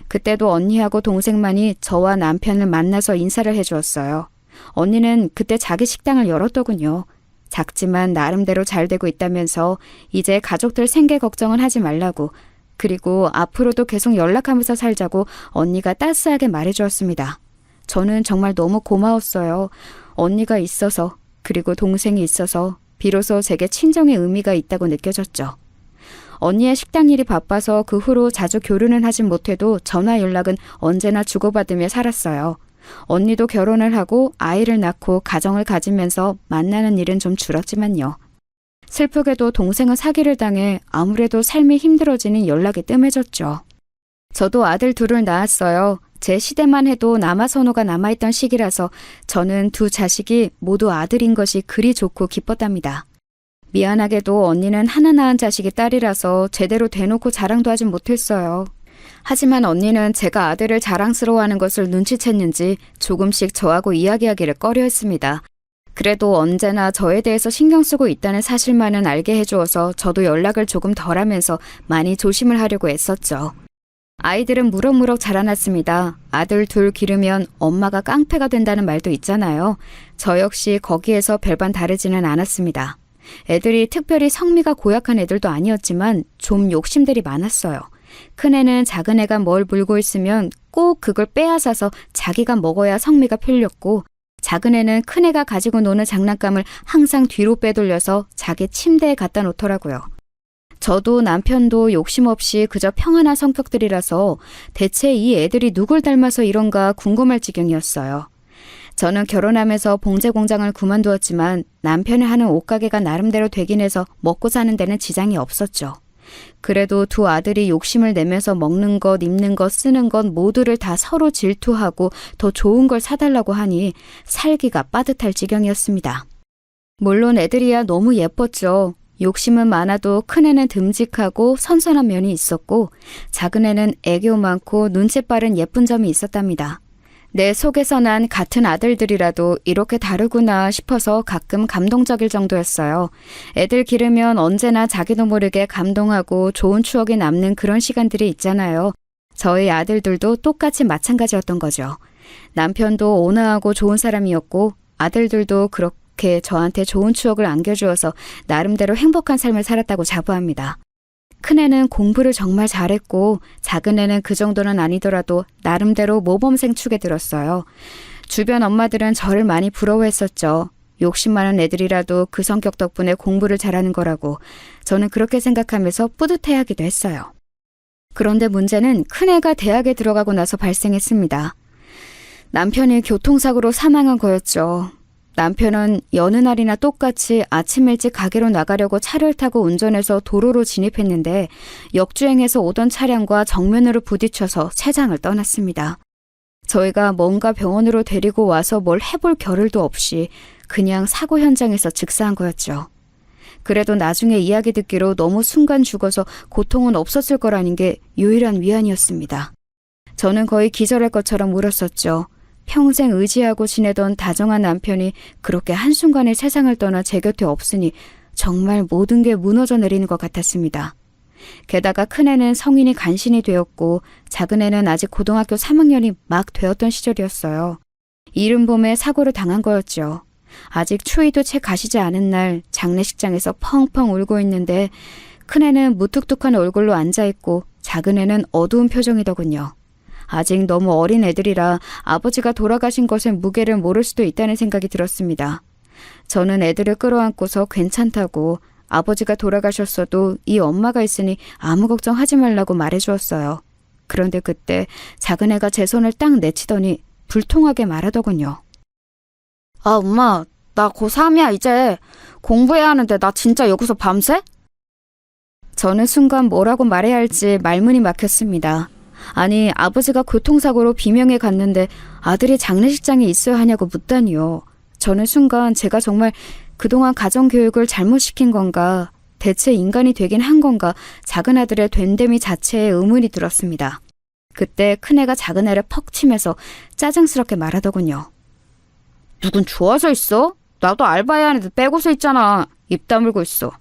그때도 언니하고 동생만이 저와 남편을 만나서 인사를 해주었어요. 언니는 그때 자기 식당을 열었더군요. 작지만 나름대로 잘 되고 있다면서 이제 가족들 생계 걱정은 하지 말라고 그리고 앞으로도 계속 연락하면서 살자고 언니가 따스하게 말해주었습니다. 저는 정말 너무 고마웠어요. 언니가 있어서 그리고 동생이 있어서 비로소 제게 친정의 의미가 있다고 느껴졌죠. 언니의 식당 일이 바빠서 그 후로 자주 교류는 하진 못해도 전화 연락은 언제나 주고받으며 살았어요. 언니도 결혼을 하고 아이를 낳고 가정을 가지면서 만나는 일은 좀 줄었지만요. 슬프게도 동생은 사기를 당해 아무래도 삶이 힘들어지니 연락이 뜸해졌죠. 저도 아들 둘을 낳았어요. 제 시대만 해도 남아선호가 남아있던 시기라서 저는 두 자식이 모두 아들인 것이 그리 좋고 기뻤답니다. 미안하게도 언니는 하나 낳은 자식이 딸이라서 제대로 대놓고 자랑도 하진 못했어요. 하지만 언니는 제가 아들을 자랑스러워하는 것을 눈치챘는지 조금씩 저하고 이야기하기를 꺼려했습니다. 그래도 언제나 저에 대해서 신경 쓰고 있다는 사실만은 알게 해주어서 저도 연락을 조금 덜 하면서 많이 조심을 하려고 애썼죠. 아이들은 무럭무럭 자라났습니다. 아들 둘 기르면 엄마가 깡패가 된다는 말도 있잖아요. 저 역시 거기에서 별반 다르지는 않았습니다. 애들이 특별히 성미가 고약한 애들도 아니었지만 좀 욕심들이 많았어요. 큰애는 작은애가 뭘 물고 있으면 꼭 그걸 빼앗아서 자기가 먹어야 성미가 풀렸고, 작은애는 큰애가 가지고 노는 장난감을 항상 뒤로 빼돌려서 자기 침대에 갖다 놓더라고요. 저도 남편도 욕심 없이 그저 평안한 성격들이라서 대체 이 애들이 누굴 닮아서 이런가 궁금할 지경이었어요. 저는 결혼하면서 봉제 공장을 그만두었지만 남편이 하는 옷가게가 나름대로 되긴 해서 먹고 사는 데는 지장이 없었죠. 그래도 두 아들이 욕심을 내면서 먹는 것, 입는 것, 쓰는 것 모두를 다 서로 질투하고 더 좋은 걸 사달라고 하니 살기가 빠듯할 지경이었습니다. 물론 애들이야 너무 예뻤죠. 욕심은 많아도 큰애는 듬직하고 선선한 면이 있었고, 작은애는 애교 많고 눈치 빠른 예쁜 점이 있었답니다. 내 속에서 난 같은 아들들이라도 이렇게 다르구나 싶어서 가끔 감동적일 정도였어요. 애들 기르면 언제나 자기도 모르게 감동하고 좋은 추억이 남는 그런 시간들이 있잖아요. 저희 아들들도 똑같이 마찬가지였던 거죠. 남편도 온화하고 좋은 사람이었고 아들들도 그렇게 저한테 좋은 추억을 안겨주어서 나름대로 행복한 삶을 살았다고 자부합니다. 큰애는 공부를 정말 잘했고 작은애는 그 정도는 아니더라도 나름대로 모범생 축에 들었어요. 주변 엄마들은 저를 많이 부러워했었죠. 욕심 많은 애들이라도 그 성격 덕분에 공부를 잘하는 거라고 저는 그렇게 생각하면서 뿌듯해하기도 했어요. 그런데 문제는 큰애가 대학에 들어가고 나서 발생했습니다. 남편이 교통사고로 사망한 거였죠. 남편은 여느 날이나 똑같이 아침 일찍 가게로 나가려고 차를 타고 운전해서 도로로 진입했는데 역주행해서 오던 차량과 정면으로 부딪혀서 세상을 떠났습니다. 저희가 뭔가 병원으로 데리고 와서 뭘 해볼 겨를도 없이 그냥 사고 현장에서 즉사한 거였죠. 그래도 나중에 이야기 듣기로 너무 순간 죽어서 고통은 없었을 거라는 게 유일한 위안이었습니다. 저는 거의 기절할 것처럼 울었었죠. 평생 의지하고 지내던 다정한 남편이 그렇게 한순간에 세상을 떠나 제 곁에 없으니 정말 모든 게 무너져 내리는 것 같았습니다. 게다가 큰애는 성인이 간신히 되었고 작은애는 아직 고등학교 3학년이 막 되었던 시절이었어요. 이른 봄에 사고를 당한 거였죠. 아직 추위도 채 가시지 않은 날 장례식장에서 펑펑 울고 있는데 큰애는 무뚝뚝한 얼굴로 앉아있고 작은애는 어두운 표정이더군요. 아직 너무 어린 애들이라 아버지가 돌아가신 것의 무게를 모를 수도 있다는 생각이 들었습니다. 저는 애들을 끌어안고서 괜찮다고 아버지가 돌아가셨어도 이 엄마가 있으니 아무 걱정하지 말라고 말해주었어요. 그런데 그때 작은애가 제 손을 딱 내치더니 불통하게 말하더군요. 아 엄마, 나 고3이야 이제. 공부해야 하는데 나 진짜 여기서 밤새? 저는 순간 뭐라고 말해야 할지 말문이 막혔습니다. 아니 아버지가 교통사고로 비명에 갔는데 아들이 장례식장에 있어야 하냐고 묻다니요. 저는 순간 제가 정말 그동안 가정교육을 잘못시킨 건가, 대체 인간이 되긴 한 건가 작은 아들의 된됨이 자체에 의문이 들었습니다. 그때 큰애가 작은애를 퍽 치면서 짜증스럽게 말하더군요. 누군 좋아서 있어? 나도 알바해야 하는데 빼고서 있잖아. 입 다물고 있어.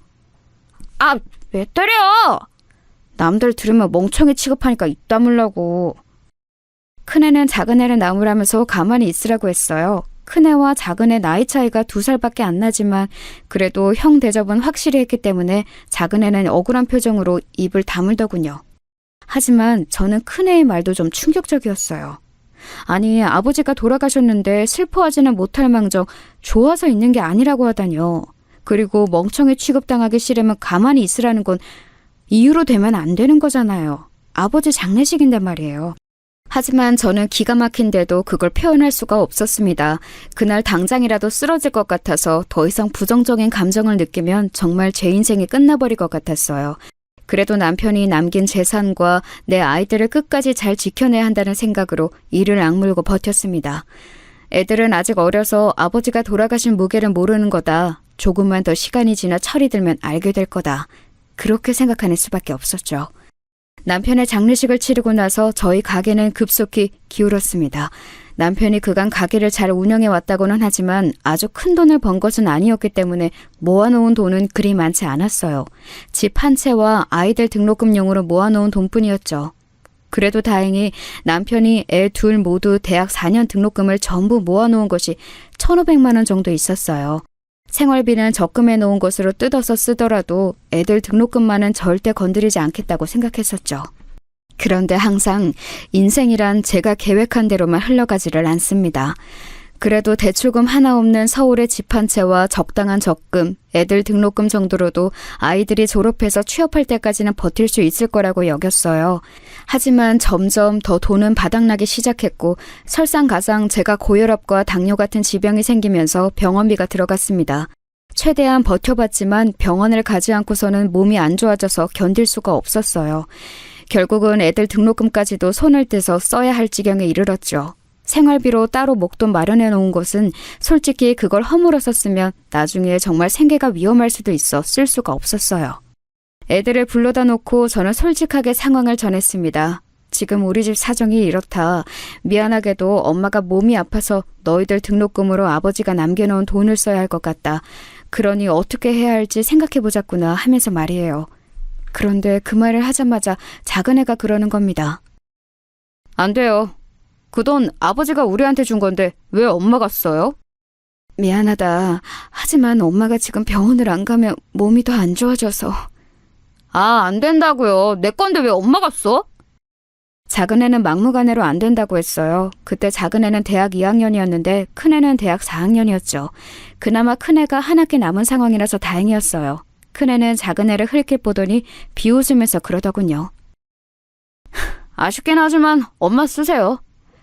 아, 왜 때려? 남들 들으면 멍청이 취급하니까 입 다물라고. 큰애는 작은애를 나무라면서 가만히 있으라고 했어요. 큰애와 작은애 나이 차이가 2살밖에 안 나지만 그래도 형 대접은 확실히 했기 때문에 작은애는 억울한 표정으로 입을 다물더군요. 하지만 저는 큰애의 말도 좀 충격적이었어요. 아니 아버지가 돌아가셨는데 슬퍼하지는 못할 망정 좋아서 있는 게 아니라고 하다니요. 그리고 멍청이 취급당하기 싫으면 가만히 있으라는 건 이유로 되면 안 되는 거잖아요. 아버지 장례식인데 말이에요. 하지만 저는 기가 막힌데도 그걸 표현할 수가 없었습니다. 그날 당장이라도 쓰러질 것 같아서 더 이상 부정적인 감정을 느끼면 정말 제 인생이 끝나버릴 것 같았어요. 그래도 남편이 남긴 재산과 내 아이들을 끝까지 잘 지켜내야 한다는 생각으로 이를 악물고 버텼습니다. 애들은 아직 어려서 아버지가 돌아가신 무게를 모르는 거다. 조금만 더 시간이 지나 철이 들면 알게 될 거다. 그렇게 생각하는 수밖에 없었죠. 남편의 장례식을 치르고 나서 저희 가게는 급속히 기울었습니다. 남편이 그간 가게를 잘 운영해 왔다고는 하지만 아주 큰 돈을 번 것은 아니었기 때문에 모아놓은 돈은 그리 많지 않았어요. 집 한 채와 아이들 등록금용으로 모아놓은 돈뿐이었죠. 그래도 다행히 남편이 애 둘 모두 대학 4년 등록금을 전부 모아놓은 것이 1,500만 원 정도 있었어요. 생활비는 적금해 놓은 것으로 뜯어서 쓰더라도 애들 등록금만은 절대 건드리지 않겠다고 생각했었죠. 그런데 항상 인생이란 제가 계획한 대로만 흘러가지를 않습니다. 그래도 대출금 하나 없는 서울의 집 한 채와 적당한 적금, 애들 등록금 정도로도 아이들이 졸업해서 취업할 때까지는 버틸 수 있을 거라고 여겼어요. 하지만 점점 더 돈은 바닥나기 시작했고 설상가상 제가 고혈압과 당뇨 같은 지병이 생기면서 병원비가 들어갔습니다. 최대한 버텨봤지만 병원을 가지 않고서는 몸이 안 좋아져서 견딜 수가 없었어요. 결국은 애들 등록금까지도 손을 떼서 써야 할 지경에 이르렀죠. 생활비로 따로 목돈 마련해 놓은 것은 솔직히 그걸 허물어서 쓰면 나중에 정말 생계가 위험할 수도 있어 쓸 수가 없었어요. 애들을 불러다 놓고 저는 솔직하게 상황을 전했습니다. 지금 우리 집 사정이 이렇다. 미안하게도 엄마가 몸이 아파서 너희들 등록금으로 아버지가 남겨놓은 돈을 써야 할 것 같다. 그러니 어떻게 해야 할지 생각해보자꾸나 하면서 말이에요. 그런데 그 말을 하자마자 작은 애가 그러는 겁니다. 안 돼요. 그 돈 아버지가 우리한테 준 건데 왜 엄마가 써요? 미안하다. 하지만 엄마가 지금 병원을 안 가면 몸이 더 안 좋아져서. 안 된다고요. 내 건데 왜 엄마가 써? 작은 애는 막무가내로 안 된다고 했어요. 그때 작은 애는 대학 2학년이었는데 큰 애는 대학 4학년이었죠. 그나마 큰 애가 한 학기 남은 상황이라서 다행이었어요. 큰 애는 작은 애를 흘낏 보더니 비웃으면서 그러더군요. 아쉽긴 하지만 엄마 쓰세요.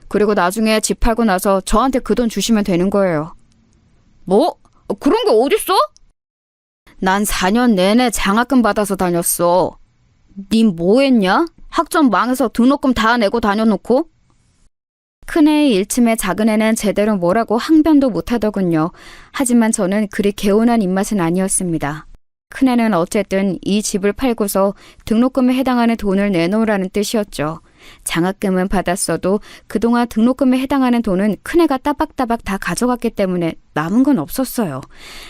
그리고 나중에 집 팔고 나서 저한테 그 돈 주시면 되는 거예요. 뭐? 그런 게 어딨어? 난 4년 내내 장학금 받아서 다녔어. 님 뭐 했냐? 학점 망해서 등록금 다 내고 다녀놓고? 큰애의 일침에 작은애는 제대로 뭐라고 항변도 못하더군요. 하지만 저는 그리 개운한 입맛은 아니었습니다. 큰애는 어쨌든 이 집을 팔고서 등록금에 해당하는 돈을 내놓으라는 뜻이었죠. 장학금은 받았어도 그동안 등록금에 해당하는 돈은 큰애가 따박따박 다 가져갔기 때문에 남은 건 없었어요.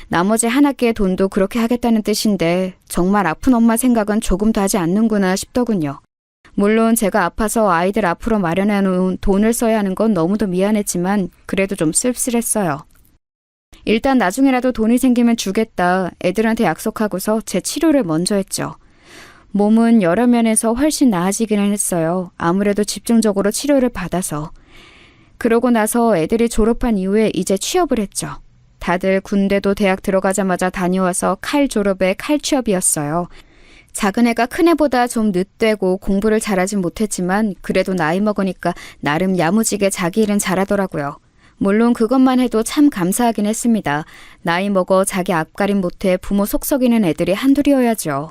나머지 한 학기의 돈도 그렇게 하겠다는 뜻인데 정말 아픈 엄마 생각은 조금도 하지 않는구나 싶더군요. 물론 제가 아파서 아이들 앞으로 마련해 놓은 돈을 써야 하는 건 너무도 미안했지만 그래도 좀 씁쓸했어요. 일단 나중에라도 돈이 생기면 주겠다 애들한테 약속하고서 제 치료를 먼저 했죠. 몸은 여러 면에서 훨씬 나아지기는 했어요. 아무래도 집중적으로 치료를 받아서. 그러고 나서 애들이 졸업한 이후에 이제 취업을 했죠. 다들 군대도 대학 들어가자마자 다녀와서 칼 졸업에 칼 취업이었어요. 작은 애가 큰 애보다 좀 늦되고 공부를 잘하진 못했지만 그래도 나이 먹으니까 나름 야무지게 자기 일은 잘하더라고요. 물론 그것만 해도 참 감사하긴 했습니다. 나이 먹어 자기 앞가림 못해 부모 속 썩이는 애들이 한둘이어야죠.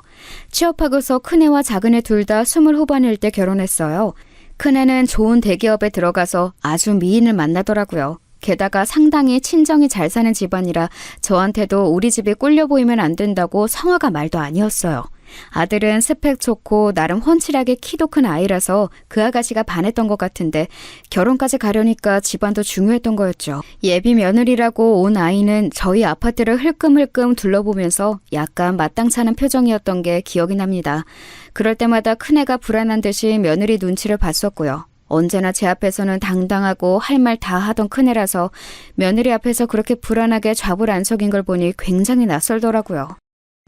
취업하고서 큰애와 작은애 둘 다 20 후반일 때 결혼했어요. 큰애는 좋은 대기업에 들어가서 아주 미인을 만나더라고요. 게다가 상당히 친정이 잘 사는 집안이라 저한테도 우리 집이 꿀려 보이면 안 된다고 성화가 말도 아니었어요. 아들은 스펙 좋고 나름 훤칠하게 키도 큰 아이라서 그 아가씨가 반했던 것 같은데 결혼까지 가려니까 집안도 중요했던 거였죠. 예비 며느리라고 온 아이는 저희 아파트를 흘끔흘끔 둘러보면서 약간 마땅찮은 표정이었던 게 기억이 납니다. 그럴 때마다 큰애가 불안한 듯이 며느리 눈치를 봤었고요. 언제나 제 앞에서는 당당하고 할 말 다 하던 큰애라서 며느리 앞에서 그렇게 불안하게 좌불안석인 걸 보니 굉장히 낯설더라고요.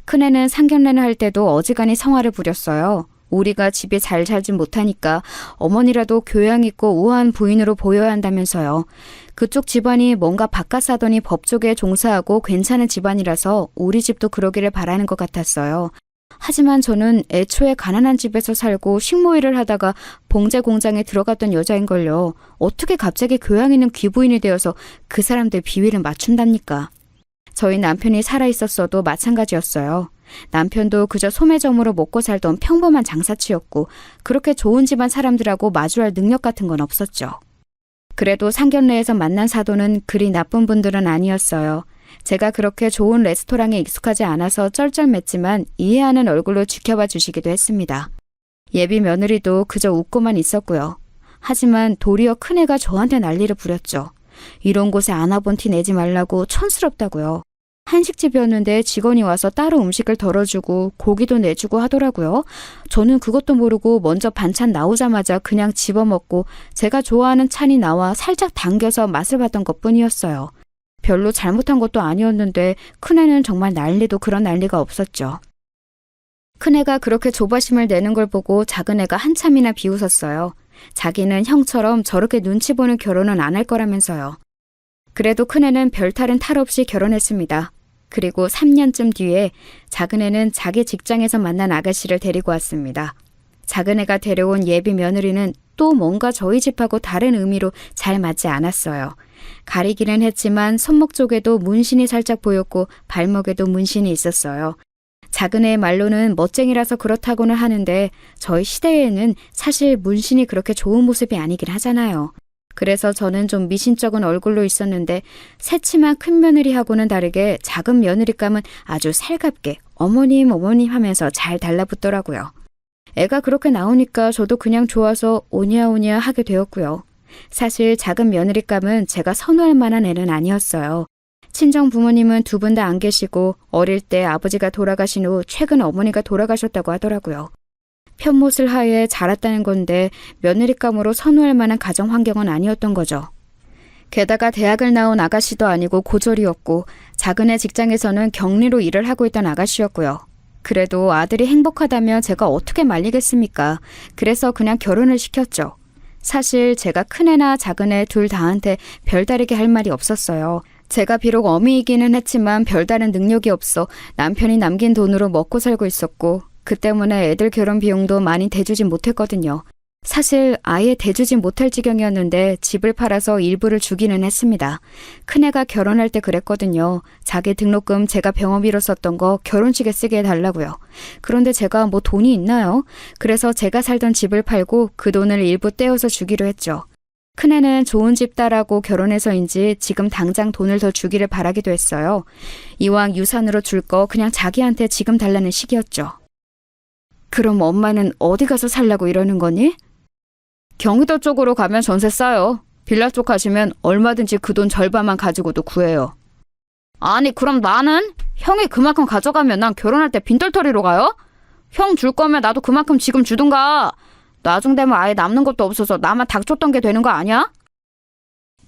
큰애는 상견례를 할 때도 어지간히 성화를 부렸어요. 우리가 집에 잘 살진 못하니까 어머니라도 교양 있고 우아한 부인으로 보여야 한다면서요. 그쪽 집안이 뭔가 바깥 사더니 법 쪽에 종사하고 괜찮은 집안이라서 우리 집도 그러기를 바라는 것 같았어요. 하지만 저는 애초에 가난한 집에서 살고 식모일을 하다가 봉제 공장에 들어갔던 여자인걸요. 어떻게 갑자기 교양 있는 귀부인이 되어서 그 사람들 비위를 맞춘답니까? 저희 남편이 살아있었어도 마찬가지였어요. 남편도 그저 소매점으로 먹고 살던 평범한 장사치였고 그렇게 좋은 집안 사람들하고 마주할 능력 같은 건 없었죠. 그래도 상견례에서 만난 사도는 그리 나쁜 분들은 아니었어요. 제가 그렇게 좋은 레스토랑에 익숙하지 않아서 쩔쩔맸지만 이해하는 얼굴로 지켜봐 주시기도 했습니다. 예비 며느리도 그저 웃고만 있었고요. 하지만 도리어 큰애가 저한테 난리를 부렸죠. 이런 곳에 안 와본 티 내지 말라고 촌스럽다고요. 한식집이었는데 직원이 와서 따로 음식을 덜어주고 고기도 내주고 하더라고요. 저는 그것도 모르고 먼저 반찬 나오자마자 그냥 집어먹고 제가 좋아하는 찬이 나와 살짝 당겨서 맛을 봤던 것뿐이었어요. 별로 잘못한 것도 아니었는데 큰애는 정말 난리도 그런 난리가 없었죠. 큰애가 그렇게 조바심을 내는 걸 보고 작은애가 한참이나 비웃었어요. 자기는 형처럼 저렇게 눈치 보는 결혼은 안 할 거라면서요. 그래도 큰애는 별탈은 탈 없이 결혼했습니다. 그리고 3년쯤 뒤에 작은애는 자기 직장에서 만난 아가씨를 데리고 왔습니다. 작은애가 데려온 예비 며느리는 또 뭔가 저희 집하고 다른 의미로 잘 맞지 않았어요. 가리기는 했지만 손목 쪽에도 문신이 살짝 보였고 발목에도 문신이 있었어요. 작은애의 말로는 멋쟁이라서 그렇다고는 하는데 저희 시대에는 사실 문신이 그렇게 좋은 모습이 아니긴 하잖아요. 그래서 저는 좀 미신쩍은 얼굴로 있었는데 새치만 큰 며느리하고는 다르게 작은 며느리감은 아주 살갑게 어머님 어머님 하면서 잘 달라붙더라고요. 애가 그렇게 나오니까 저도 그냥 좋아서 오냐오냐 하게 되었고요. 사실 작은 며느리감은 제가 선호할 만한 애는 아니었어요. 친정 부모님은 두 분 다 안 계시고 어릴 때 아버지가 돌아가신 후 최근 어머니가 돌아가셨다고 하더라고요. 편못을 하에 자랐다는 건데 며느리감으로 선호할 만한 가정 환경은 아니었던 거죠. 게다가 대학을 나온 아가씨도 아니고 고졸이었고 작은애 직장에서는 격리로 일을 하고 있던 아가씨였고요. 그래도 아들이 행복하다면 제가 어떻게 말리겠습니까? 그래서 그냥 결혼을 시켰죠. 사실 제가 큰애나 작은애 둘 다한테 별다르게 할 말이 없었어요. 제가 비록 어미이기는 했지만 별다른 능력이 없어 남편이 남긴 돈으로 먹고 살고 있었고 그 때문에 애들 결혼 비용도 많이 대주진 못했거든요. 사실 아예 대주진 못할 지경이었는데 집을 팔아서 일부를 주기는 했습니다. 큰애가 결혼할 때 그랬거든요. 자기 등록금 제가 병원비로 썼던 거 결혼식에 쓰게 해달라고요. 그런데 제가 뭐 돈이 있나요? 그래서 제가 살던 집을 팔고 그 돈을 일부 떼어서 주기로 했죠. 큰애는 좋은 집 딸하고 결혼해서인지 지금 당장 돈을 더 주기를 바라기도 했어요. 이왕 유산으로 줄 거 그냥 자기한테 지금 달라는 시기였죠. 그럼 엄마는 어디 가서 살라고 이러는 거니? 경기도 쪽으로 가면 전세 싸요. 빌라 쪽 가시면 얼마든지 그 돈 절반만 가지고도 구해요. 아니 그럼 나는? 형이 그만큼 가져가면 난 결혼할 때 빈털터리로 가요? 형 줄 거면 나도 그만큼 지금 주든가. 나중 되면 아예 남는 것도 없어서 나만 닥쳤던 게 되는 거 아니야?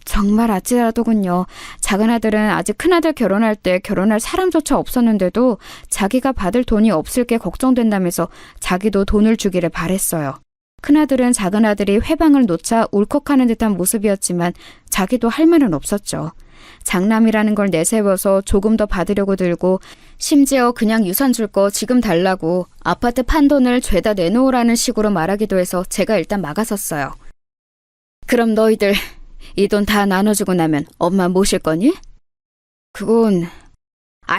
정말 아찔하더군요. 작은 아들은 아직 큰아들 결혼할 때 결혼할 사람조차 없었는데도 자기가 받을 돈이 없을 게 걱정된다면서 자기도 돈을 주기를 바랬어요. 큰아들은 작은 아들이 회방을 놓자 울컥하는 듯한 모습이었지만 자기도 할 말은 없었죠. 장남이라는 걸 내세워서 조금 더 받으려고 들고 심지어 그냥 유산 줄 거 지금 달라고 아파트 판 돈을 죄다 내놓으라는 식으로 말하기도 해서 제가 일단 막아섰어요. 그럼 너희들 이 돈 다 나눠주고 나면 엄마 모실 거니? 그건...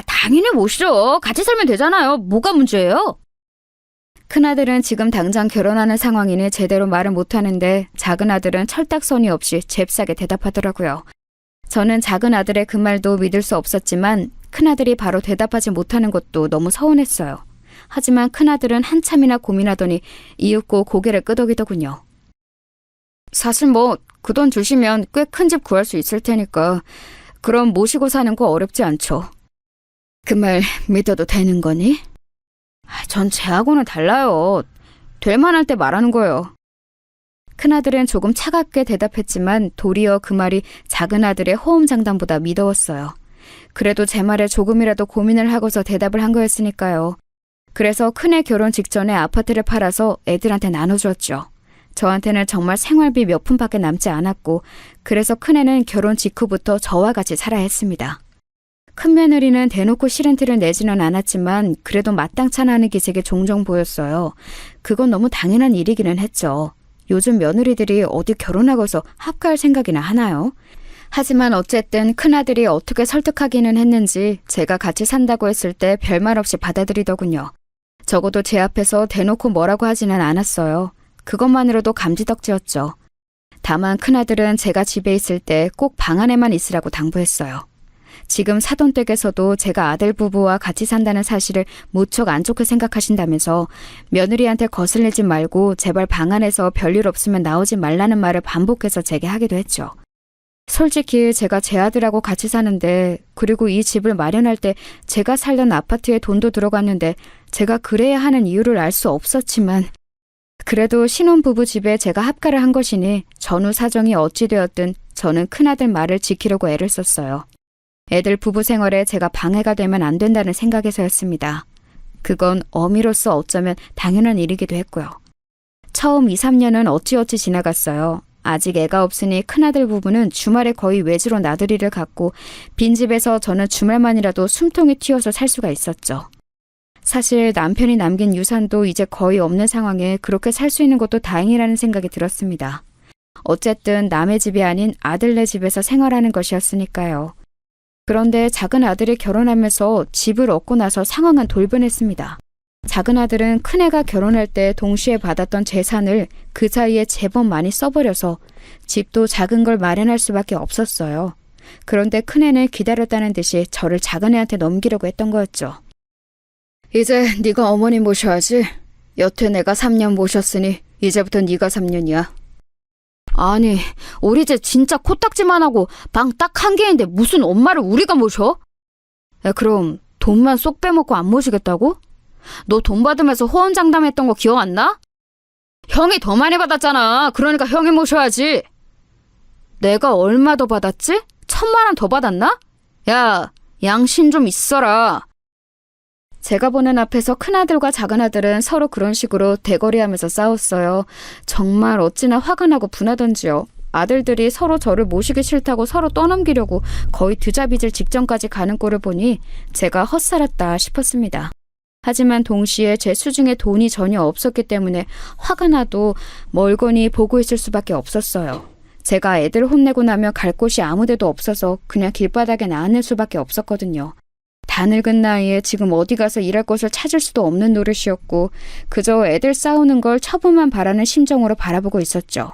당연히 모시죠. 같이 살면 되잖아요. 뭐가 문제예요? 큰아들은 지금 당장 결혼하는 상황이니 제대로 말을 못하는데 작은 아들은 철딱서니 없이 잽싸게 대답하더라고요. 저는 작은 아들의 그 말도 믿을 수 없었지만 큰아들이 바로 대답하지 못하는 것도 너무 서운했어요. 하지만 큰아들은 한참이나 고민하더니 이윽고 고개를 끄덕이더군요. 사실 뭐 그 돈 주시면 꽤 큰 집 구할 수 있을 테니까 그럼 모시고 사는 거 어렵지 않죠. 그 말 믿어도 되는 거니? 전 쟤하고는 달라요. 될 만할 때 말하는 거예요. 큰아들은 조금 차갑게 대답했지만 도리어 그 말이 작은 아들의 호언장담보다 미더웠어요. 그래도 제 말에 조금이라도 고민을 하고서 대답을 한 거였으니까요. 그래서 큰애 결혼 직전에 아파트를 팔아서 애들한테 나눠주었죠. 저한테는 정말 생활비 몇 푼밖에 남지 않았고 그래서 큰애는 결혼 직후부터 저와 같이 살아야 했습니다. 큰며느리는 대놓고 싫은 티를 내지는 않았지만 그래도 마땅찮아하는 기색이 종종 보였어요. 그건 너무 당연한 일이기는 했죠. 요즘 며느리들이 어디 결혼하고서 합가할 생각이나 하나요? 하지만 어쨌든 큰아들이 어떻게 설득하기는 했는지 제가 같이 산다고 했을 때 별말 없이 받아들이더군요. 적어도 제 앞에서 대놓고 뭐라고 하지는 않았어요. 그것만으로도 감지덕지였죠. 다만 큰아들은 제가 집에 있을 때 꼭 방 안에만 있으라고 당부했어요. 지금 사돈 댁에서도 제가 아들 부부와 같이 산다는 사실을 무척 안 좋게 생각하신다면서 며느리한테 거슬리지 말고 제발 방 안에서 별일 없으면 나오지 말라는 말을 반복해서 제게 하기도 했죠. 솔직히 제가 제 아들하고 같이 사는데, 그리고 이 집을 마련할 때 제가 살던 아파트에 돈도 들어갔는데 제가 그래야 하는 이유를 알 수 없었지만, 그래도 신혼부부 집에 제가 합가를 한 것이니 전후 사정이 어찌 되었든 저는 큰아들 말을 지키려고 애를 썼어요. 애들 부부 생활에 제가 방해가 되면 안 된다는 생각에서였습니다. 그건 어미로서 어쩌면 당연한 일이기도 했고요. 처음 2, 3년은 어찌어찌 지나갔어요. 아직 애가 없으니 큰아들 부부는 주말에 거의 외지로 나들이를 갔고 빈집에서 저는 주말만이라도 숨통이 튀어서 살 수가 있었죠. 사실 남편이 남긴 유산도 이제 거의 없는 상황에 그렇게 살 수 있는 것도 다행이라는 생각이 들었습니다. 어쨌든 남의 집이 아닌 아들네 집에서 생활하는 것이었으니까요. 그런데 작은 아들이 결혼하면서 집을 얻고 나서 상황은 돌변했습니다. 작은 아들은 큰애가 결혼할 때 동시에 받았던 재산을 그 사이에 제법 많이 써버려서 집도 작은 걸 마련할 수밖에 없었어요. 그런데 큰애는 기다렸다는 듯이 저를 작은애한테 넘기려고 했던 거였죠. 이제 네가 어머니 모셔야지. 여태 내가 3년 모셨으니 이제부터 네가 3년이야. 아니, 우리 집 진짜 코딱지만 하고 방 딱 한 개인데 무슨 엄마를 우리가 모셔? 그럼 돈만 쏙 빼먹고 안 모시겠다고? 너 돈 받으면서 호언장담했던 거 기억 안 나? 형이 더 많이 받았잖아. 그러니까 형이 모셔야지. 내가 얼마 더 받았지? 1,000만 원 더 받았나? 야, 양심 좀 있어라. 제가 보는 앞에서 큰아들과 작은아들은 서로 그런 식으로 대거리하면서 싸웠어요. 정말 어찌나 화가 나고 분하던지요. 아들들이 서로 저를 모시기 싫다고 서로 떠넘기려고 거의 드자빚을 직전까지 가는 꼴을 보니 제가 헛살았다 싶었습니다. 하지만 동시에 제 수중에 돈이 전혀 없었기 때문에 화가 나도 멀거니 보고 있을 수밖에 없었어요. 제가 애들 혼내고 나면 갈 곳이 아무 데도 없어서 그냥 길바닥에 나앉을 수밖에 없었거든요. 다 늙은 나이에 지금 어디 가서 일할 곳을 찾을 수도 없는 노릇이었고 그저 애들 싸우는 걸 처분만 바라는 심정으로 바라보고 있었죠.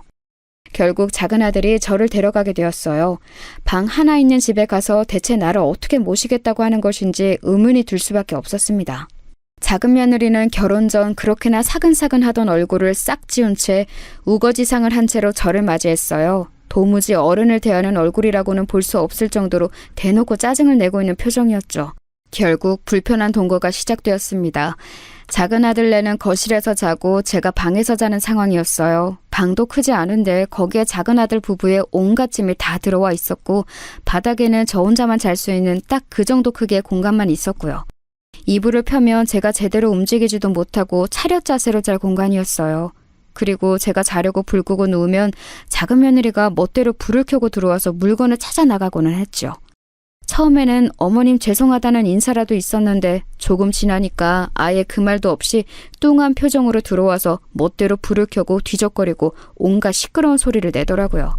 결국 작은 아들이 저를 데려가게 되었어요. 방 하나 있는 집에 가서 대체 나를 어떻게 모시겠다고 하는 것인지 의문이 들 수밖에 없었습니다. 작은 며느리는 결혼 전 그렇게나 사근사근 하던 얼굴을 싹 지운 채 우거지상을 한 채로 저를 맞이했어요. 도무지 어른을 대하는 얼굴이라고는 볼 수 없을 정도로 대놓고 짜증을 내고 있는 표정이었죠. 결국 불편한 동거가 시작되었습니다. 작은 아들네는 거실에서 자고 제가 방에서 자는 상황이었어요. 방도 크지 않은데 거기에 작은 아들 부부의 온갖 짐이 다 들어와 있었고 바닥에는 저 혼자만 잘 수 있는 딱 그 정도 크기의 공간만 있었고요. 이불을 펴면 제가 제대로 움직이지도 못하고 차렷 자세로 잘 공간이었어요. 그리고 제가 자려고 불 끄고 누우면 작은 며느리가 멋대로 불을 켜고 들어와서 물건을 찾아 나가고는 했죠. 처음에는 어머님 죄송하다는 인사라도 있었는데 조금 지나니까 아예 그 말도 없이 뚱한 표정으로 들어와서 멋대로 불을 켜고 뒤적거리고 온갖 시끄러운 소리를 내더라고요.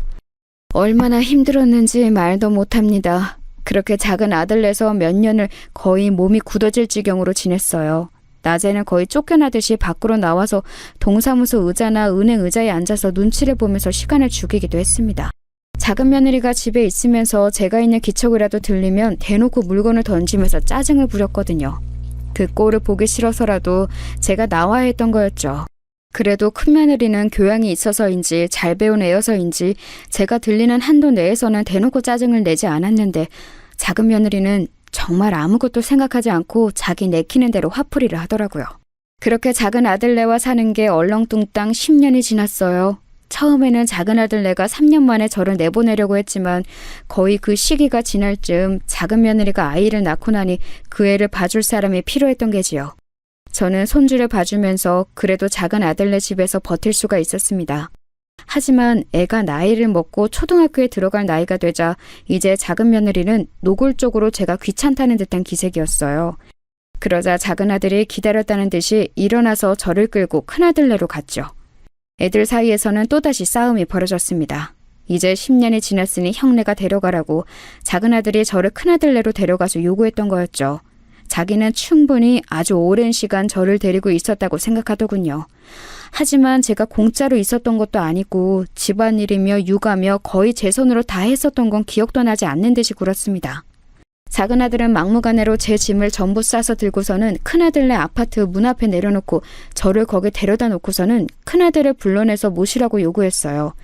얼마나 힘들었는지 말도 못합니다. 그렇게 작은 아들내서 몇 년을 거의 몸이 굳어질 지경으로 지냈어요. 낮에는 거의 쫓겨나듯이 밖으로 나와서 동사무소 의자나 은행 의자에 앉아서 눈치를 보면서 시간을 죽이기도 했습니다. 작은 며느리가 집에 있으면서 제가 있는 기척이라도 들리면 대놓고 물건을 던지면서 짜증을 부렸거든요. 그 꼴을 보기 싫어서라도 제가 나와야 했던 거였죠. 그래도 큰 며느리는 교양이 있어서인지 잘 배운 애여서인지 제가 들리는 한도 내에서는 대놓고 짜증을 내지 않았는데 작은 며느리는 정말 아무것도 생각하지 않고 자기 내키는 대로 화풀이를 하더라고요. 그렇게 작은 아들네와 사는 게 얼렁뚱땅 10년이 지났어요. 처음에는 작은 아들네가 3년 만에 저를 내보내려고 했지만 거의 그 시기가 지날 즈음 작은 며느리가 아이를 낳고 나니 그 애를 봐줄 사람이 필요했던 게지요. 저는 손주를 봐주면서 그래도 작은 아들네 집에서 버틸 수가 있었습니다. 하지만 애가 나이를 먹고 초등학교에 들어갈 나이가 되자 이제 작은 며느리는 노골적으로 제가 귀찮다는 듯한 기색이었어요. 그러자 작은 아들이 기다렸다는 듯이 일어나서 저를 끌고 큰아들네로 갔죠. 애들 사이에서는 또다시 싸움이 벌어졌습니다. 이제 10년이 지났으니 형네가 데려가라고 작은 아들이 저를 큰아들네로 데려가서 요구했던 거였죠. 자기는 충분히 아주 오랜 시간 저를 데리고 있었다고 생각하더군요. 하지만 제가 공짜로 있었던 것도 아니고 집안일이며 육아며 거의 제 손으로 다 했었던 건 기억도 나지 않는 듯이 굴었습니다. 작은 아들은 막무가내로 제 짐을 전부 싸서 들고서는 큰아들네 아파트 문 앞에 내려놓고 저를 거기 데려다 놓고서는 큰아들을 불러내서 모시라고 요구했어요.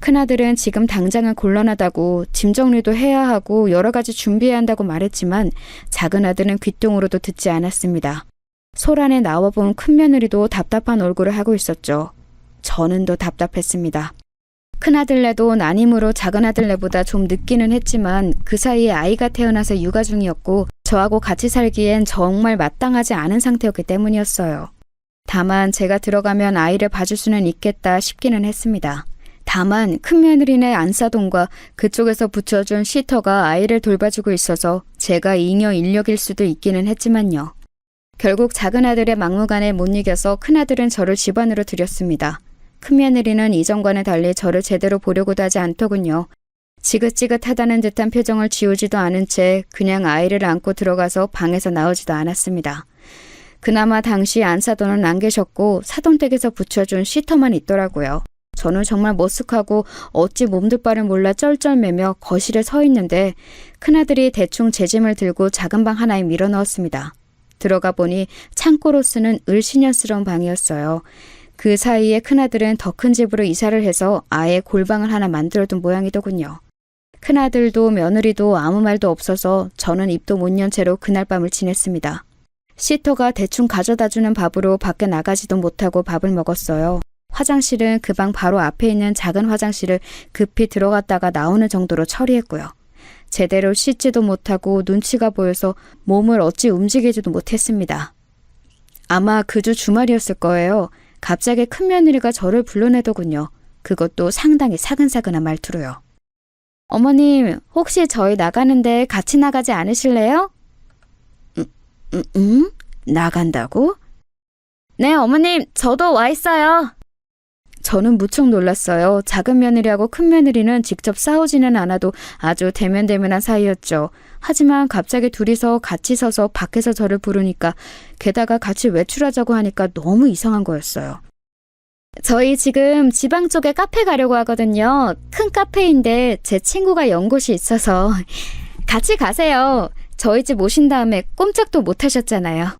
큰아들은 지금 당장은 곤란하다고 짐 정리도 해야 하고 여러 가지 준비해야 한다고 말했지만 작은 아들은 귓등으로도 듣지 않았습니다. 소란에 나와본 큰며느리도 답답한 얼굴을 하고 있었죠. 저는 더 답답했습니다. 큰아들네도 난임으로 작은아들네보다 좀 늦기는 했지만 그 사이에 아이가 태어나서 육아 중이었고 저하고 같이 살기엔 정말 마땅하지 않은 상태였기 때문이었어요. 다만 제가 들어가면 아이를 봐줄 수는 있겠다 싶기는 했습니다. 다만 큰며느리네 안사돈과 그쪽에서 붙여준 시터가 아이를 돌봐주고 있어서 제가 잉여 인력일 수도 있기는 했지만요. 결국 작은아들의 막무가내에 못 이겨서 큰아들은 저를 집 안으로 들였습니다. 큰며느리는 이전과는 달리 저를 제대로 보려고도 하지 않더군요. 지긋지긋하다는 듯한 표정을 지우지도 않은 채 그냥 아이를 안고 들어가서 방에서 나오지도 않았습니다. 그나마 당시 안사돈은 안 계셨고 사돈댁에서 붙여준 시터만 있더라고요. 저는 정말 머쓱하고 어찌 몸둘 바를 몰라 쩔쩔매며 거실에 서 있는데 큰아들이 대충 제 짐을 들고 작은 방 하나에 밀어넣었습니다. 들어가 보니 창고로 쓰는 을씨년스러운 방이었어요. 그 사이에 큰아들은 더 큰 집으로 이사를 해서 아예 골방을 하나 만들어둔 모양이더군요. 큰아들도 며느리도 아무 말도 없어서 저는 입도 못 연 채로 그날 밤을 지냈습니다. 시터가 대충 가져다주는 밥으로 밖에 나가지도 못하고 밥을 먹었어요. 화장실은 그 방 바로 앞에 있는 작은 화장실을 급히 들어갔다가 나오는 정도로 처리했고요. 제대로 씻지도 못하고 눈치가 보여서 몸을 어찌 움직이지도 못했습니다. 아마 그 주 주말이었을 거예요. 갑자기 큰며느리가 저를 불러내더군요. 그것도 상당히 사근사근한 말투로요. 어머님, 혹시 저희 나가는데 같이 나가지 않으실래요? 나간다고? 네, 어머님, 저도 와 있어요. 저는 무척 놀랐어요. 작은 며느리하고 큰 며느리는 직접 싸우지는 않아도 아주 대면대면한 사이였죠. 하지만 갑자기 둘이서 같이 서서 밖에서 저를 부르니까 게다가 같이 외출하자고 하니까 너무 이상한 거였어요. 저희 지금 지방 쪽에 카페 가려고 하거든요. 큰 카페인데 제 친구가 연 곳이 있어서 같이 가세요. 저희 집 오신 다음에 꼼짝도 못 하셨잖아요.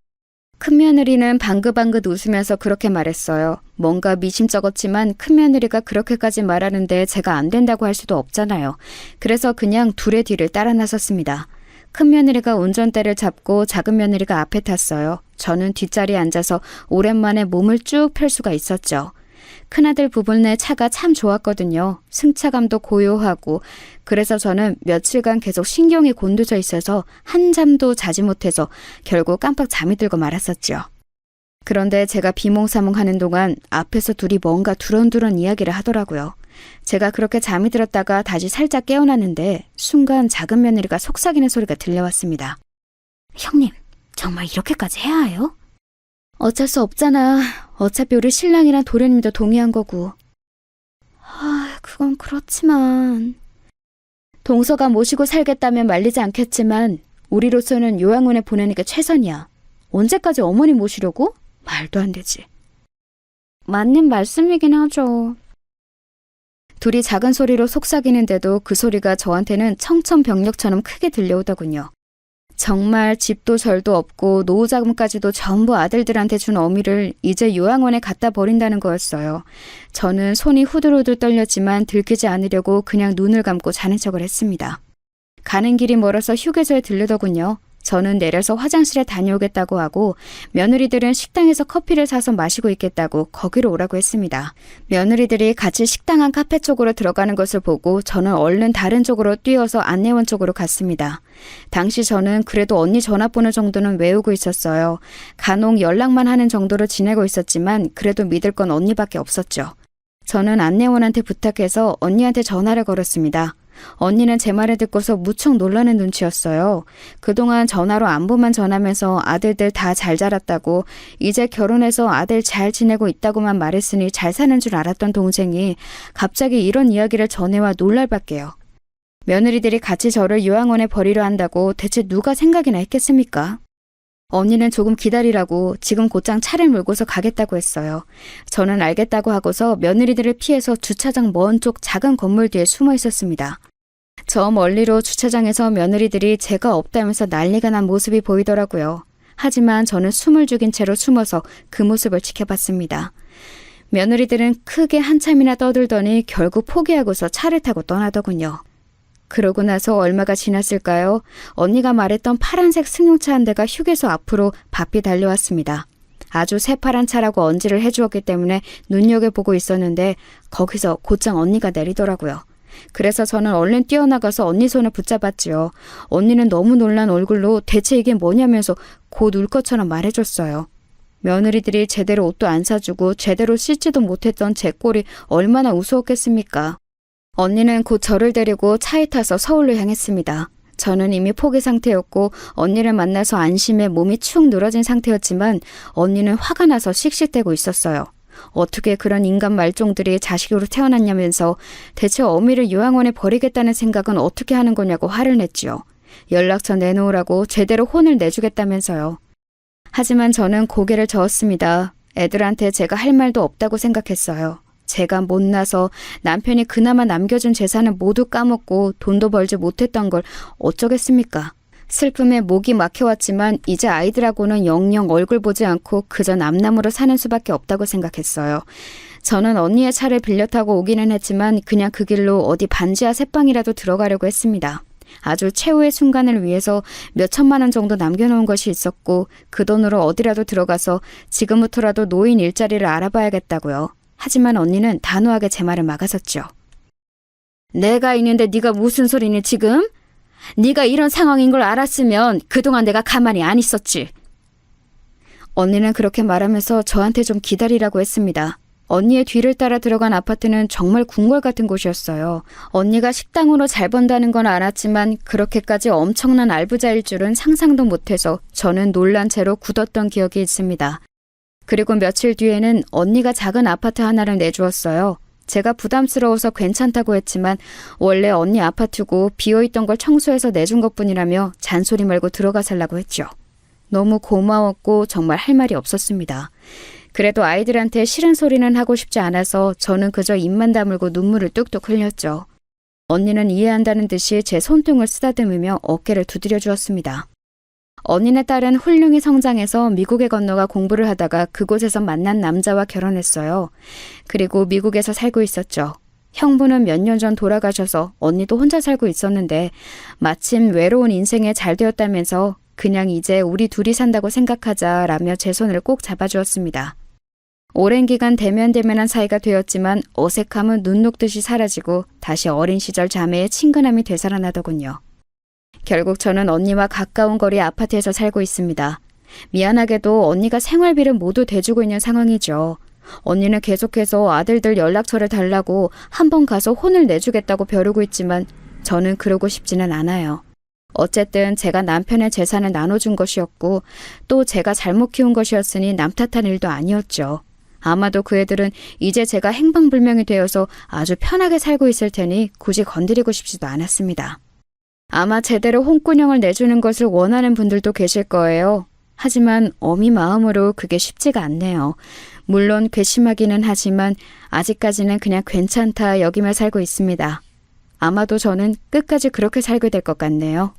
큰며느리는 방긋방긋 웃으면서 그렇게 말했어요. 뭔가 미심쩍었지만 큰며느리가 그렇게까지 말하는데 제가 안 된다고 할 수도 없잖아요. 그래서 그냥 둘의 뒤를 따라 나섰습니다. 큰며느리가 운전대를 잡고 작은며느리가 앞에 탔어요. 저는 뒷자리에 앉아서 오랜만에 몸을 쭉 펼 수가 있었죠. 큰아들 부분의 차가 참 좋았거든요. 승차감도 고요하고 그래서 저는 며칠간 계속 신경이 곤두서 있어서 한잠도 자지 못해서 결국 깜빡 잠이 들고 말았었죠. 그런데 제가 비몽사몽하는 동안 앞에서 둘이 뭔가 두런두런 이야기를 하더라고요. 제가 그렇게 잠이 들었다가 다시 살짝 깨어났는데 순간 작은 며느리가 속삭이는 소리가 들려왔습니다. 형님, 정말 이렇게까지 해야 해요? 어쩔 수 없잖아. 어차피 우리 신랑이랑 도련님도 동의한 거고. 그건 그렇지만. 동서가 모시고 살겠다면 말리지 않겠지만 우리로서는 요양원에 보내는 게 최선이야. 언제까지 어머니 모시려고? 말도 안 되지. 맞는 말씀이긴 하죠. 둘이 작은 소리로 속삭이는데도 그 소리가 저한테는 청천벽력처럼 크게 들려오더군요. 정말 집도 절도 없고 노후자금까지도 전부 아들들한테 준 어미를 이제 요양원에 갖다 버린다는 거였어요. 저는 손이 후들후들 떨렸지만 들키지 않으려고 그냥 눈을 감고 자는 척을 했습니다. 가는 길이 멀어서 휴게소에 들르더군요. 저는 내려서 화장실에 다녀오겠다고 하고 며느리들은 식당에서 커피를 사서 마시고 있겠다고 거기로 오라고 했습니다. 며느리들이 같이 식당 안 카페 쪽으로 들어가는 것을 보고 저는 얼른 다른 쪽으로 뛰어서 안내원 쪽으로 갔습니다. 당시 저는 그래도 언니 전화번호 정도는 외우고 있었어요. 간혹 연락만 하는 정도로 지내고 있었지만 그래도 믿을 건 언니밖에 없었죠. 저는 안내원한테 부탁해서 언니한테 전화를 걸었습니다. 언니는 제 말을 듣고서 무척 놀라는 눈치였어요. 그동안 전화로 안부만 전하면서 아들들 다 잘 자랐다고, 이제 결혼해서 아들 잘 지내고 있다고만 말했으니 잘 사는 줄 알았던 동생이 갑자기 이런 이야기를 전해와 놀랄 밖에요. 며느리들이 같이 저를 요양원에 버리려 한다고 대체 누가 생각이나 했겠습니까? 언니는 조금 기다리라고 지금 곧장 차를 몰고서 가겠다고 했어요. 저는 알겠다고 하고서 며느리들을 피해서 주차장 먼 쪽 작은 건물 뒤에 숨어 있었습니다. 저 멀리로 주차장에서 며느리들이 제가 없다면서 난리가 난 모습이 보이더라고요. 하지만 저는 숨을 죽인 채로 숨어서 그 모습을 지켜봤습니다. 며느리들은 크게 한참이나 떠들더니 결국 포기하고서 차를 타고 떠나더군요. 그러고 나서 얼마가 지났을까요? 언니가 말했던 파란색 승용차 한 대가 휴게소 앞으로 바삐 달려왔습니다. 아주 새파란 차라고 언지를 해주었기 때문에 눈여겨보고 있었는데 거기서 곧장 언니가 내리더라고요. 그래서 저는 얼른 뛰어나가서 언니 손을 붙잡았지요. 언니는 너무 놀란 얼굴로 대체 이게 뭐냐면서 곧 울 것처럼 말해줬어요. 며느리들이 제대로 옷도 안 사주고 제대로 씻지도 못했던 제 꼴이 얼마나 우스웠겠습니까? 언니는 곧 저를 데리고 차에 타서 서울로 향했습니다. 저는 이미 포기 상태였고 언니를 만나서 안심해 몸이 축 늘어진 상태였지만 언니는 화가 나서 씩씩대고 있었어요. 어떻게 그런 인간 말종들이 자식으로 태어났냐면서 대체 어미를 요양원에 버리겠다는 생각은 어떻게 하는 거냐고 화를 냈지요. 연락처 내놓으라고 제대로 혼을 내주겠다면서요. 하지만 저는 고개를 저었습니다. 애들한테 제가 할 말도 없다고 생각했어요. 제가 못나서 남편이 그나마 남겨준 재산을 모두 까먹고 돈도 벌지 못했던 걸 어쩌겠습니까? 슬픔에 목이 막혀왔지만 이제 아이들하고는 영영 얼굴 보지 않고 그저 남남으로 사는 수밖에 없다고 생각했어요. 저는 언니의 차를 빌려 타고 오기는 했지만 그냥 그 길로 어디 반지하 새방이라도 들어가려고 했습니다. 아주 최후의 순간을 위해서 몇 천만 원 정도 남겨놓은 것이 있었고 그 돈으로 어디라도 들어가서 지금부터라도 노인 일자리를 알아봐야겠다고요. 하지만 언니는 단호하게 제 말을 막아섰죠. 내가 있는데 네가 무슨 소리니 지금? 네가 이런 상황인 걸 알았으면 그동안 내가 가만히 안 있었지. 언니는 그렇게 말하면서 저한테 좀 기다리라고 했습니다. 언니의 뒤를 따라 들어간 아파트는 정말 궁궐 같은 곳이었어요. 언니가 식당으로 잘 번다는 건 알았지만 그렇게까지 엄청난 알부자일 줄은 상상도 못해서 저는 놀란 채로 굳었던 기억이 있습니다. 그리고 며칠 뒤에는 언니가 작은 아파트 하나를 내주었어요. 제가 부담스러워서 괜찮다고 했지만 원래 언니 아파트고 비어있던 걸 청소해서 내준 것뿐이라며 잔소리 말고 들어가 살라고 했죠. 너무 고마웠고 정말 할 말이 없었습니다. 그래도 아이들한테 싫은 소리는 하고 싶지 않아서 저는 그저 입만 다물고 눈물을 뚝뚝 흘렸죠. 언니는 이해한다는 듯이 제 손등을 쓰다듬으며 어깨를 두드려 주었습니다. 언니네 딸은 훌륭히 성장해서 미국에 건너가 공부를 하다가 그곳에서 만난 남자와 결혼했어요. 그리고 미국에서 살고 있었죠. 형부는 몇 년 전 돌아가셔서 언니도 혼자 살고 있었는데 마침 외로운 인생에 잘 되었다면서 그냥 이제 우리 둘이 산다고 생각하자라며 제 손을 꼭 잡아주었습니다. 오랜 기간 대면대면한 사이가 되었지만 어색함은 눈 녹듯이 사라지고 다시 어린 시절 자매의 친근함이 되살아나더군요. 결국 저는 언니와 가까운 거리 아파트에서 살고 있습니다. 미안하게도 언니가 생활비를 모두 대주고 있는 상황이죠. 언니는 계속해서 아들들 연락처를 달라고 한번 가서 혼을 내주겠다고 벼르고 있지만 저는 그러고 싶지는 않아요. 어쨌든 제가 남편의 재산을 나눠준 것이었고 또 제가 잘못 키운 것이었으니 남 탓한 일도 아니었죠. 아마도 그 애들은 이제 제가 행방불명이 되어서 아주 편하게 살고 있을 테니 굳이 건드리고 싶지도 않았습니다. 아마 제대로 홍군형을 내주는 것을 원하는 분들도 계실 거예요. 하지만 어미 마음으로 그게 쉽지가 않네요. 물론 괘씸하기는 하지만 아직까지는 그냥 괜찮다 여기며 살고 있습니다. 아마도 저는 끝까지 그렇게 살게 될 것 같네요.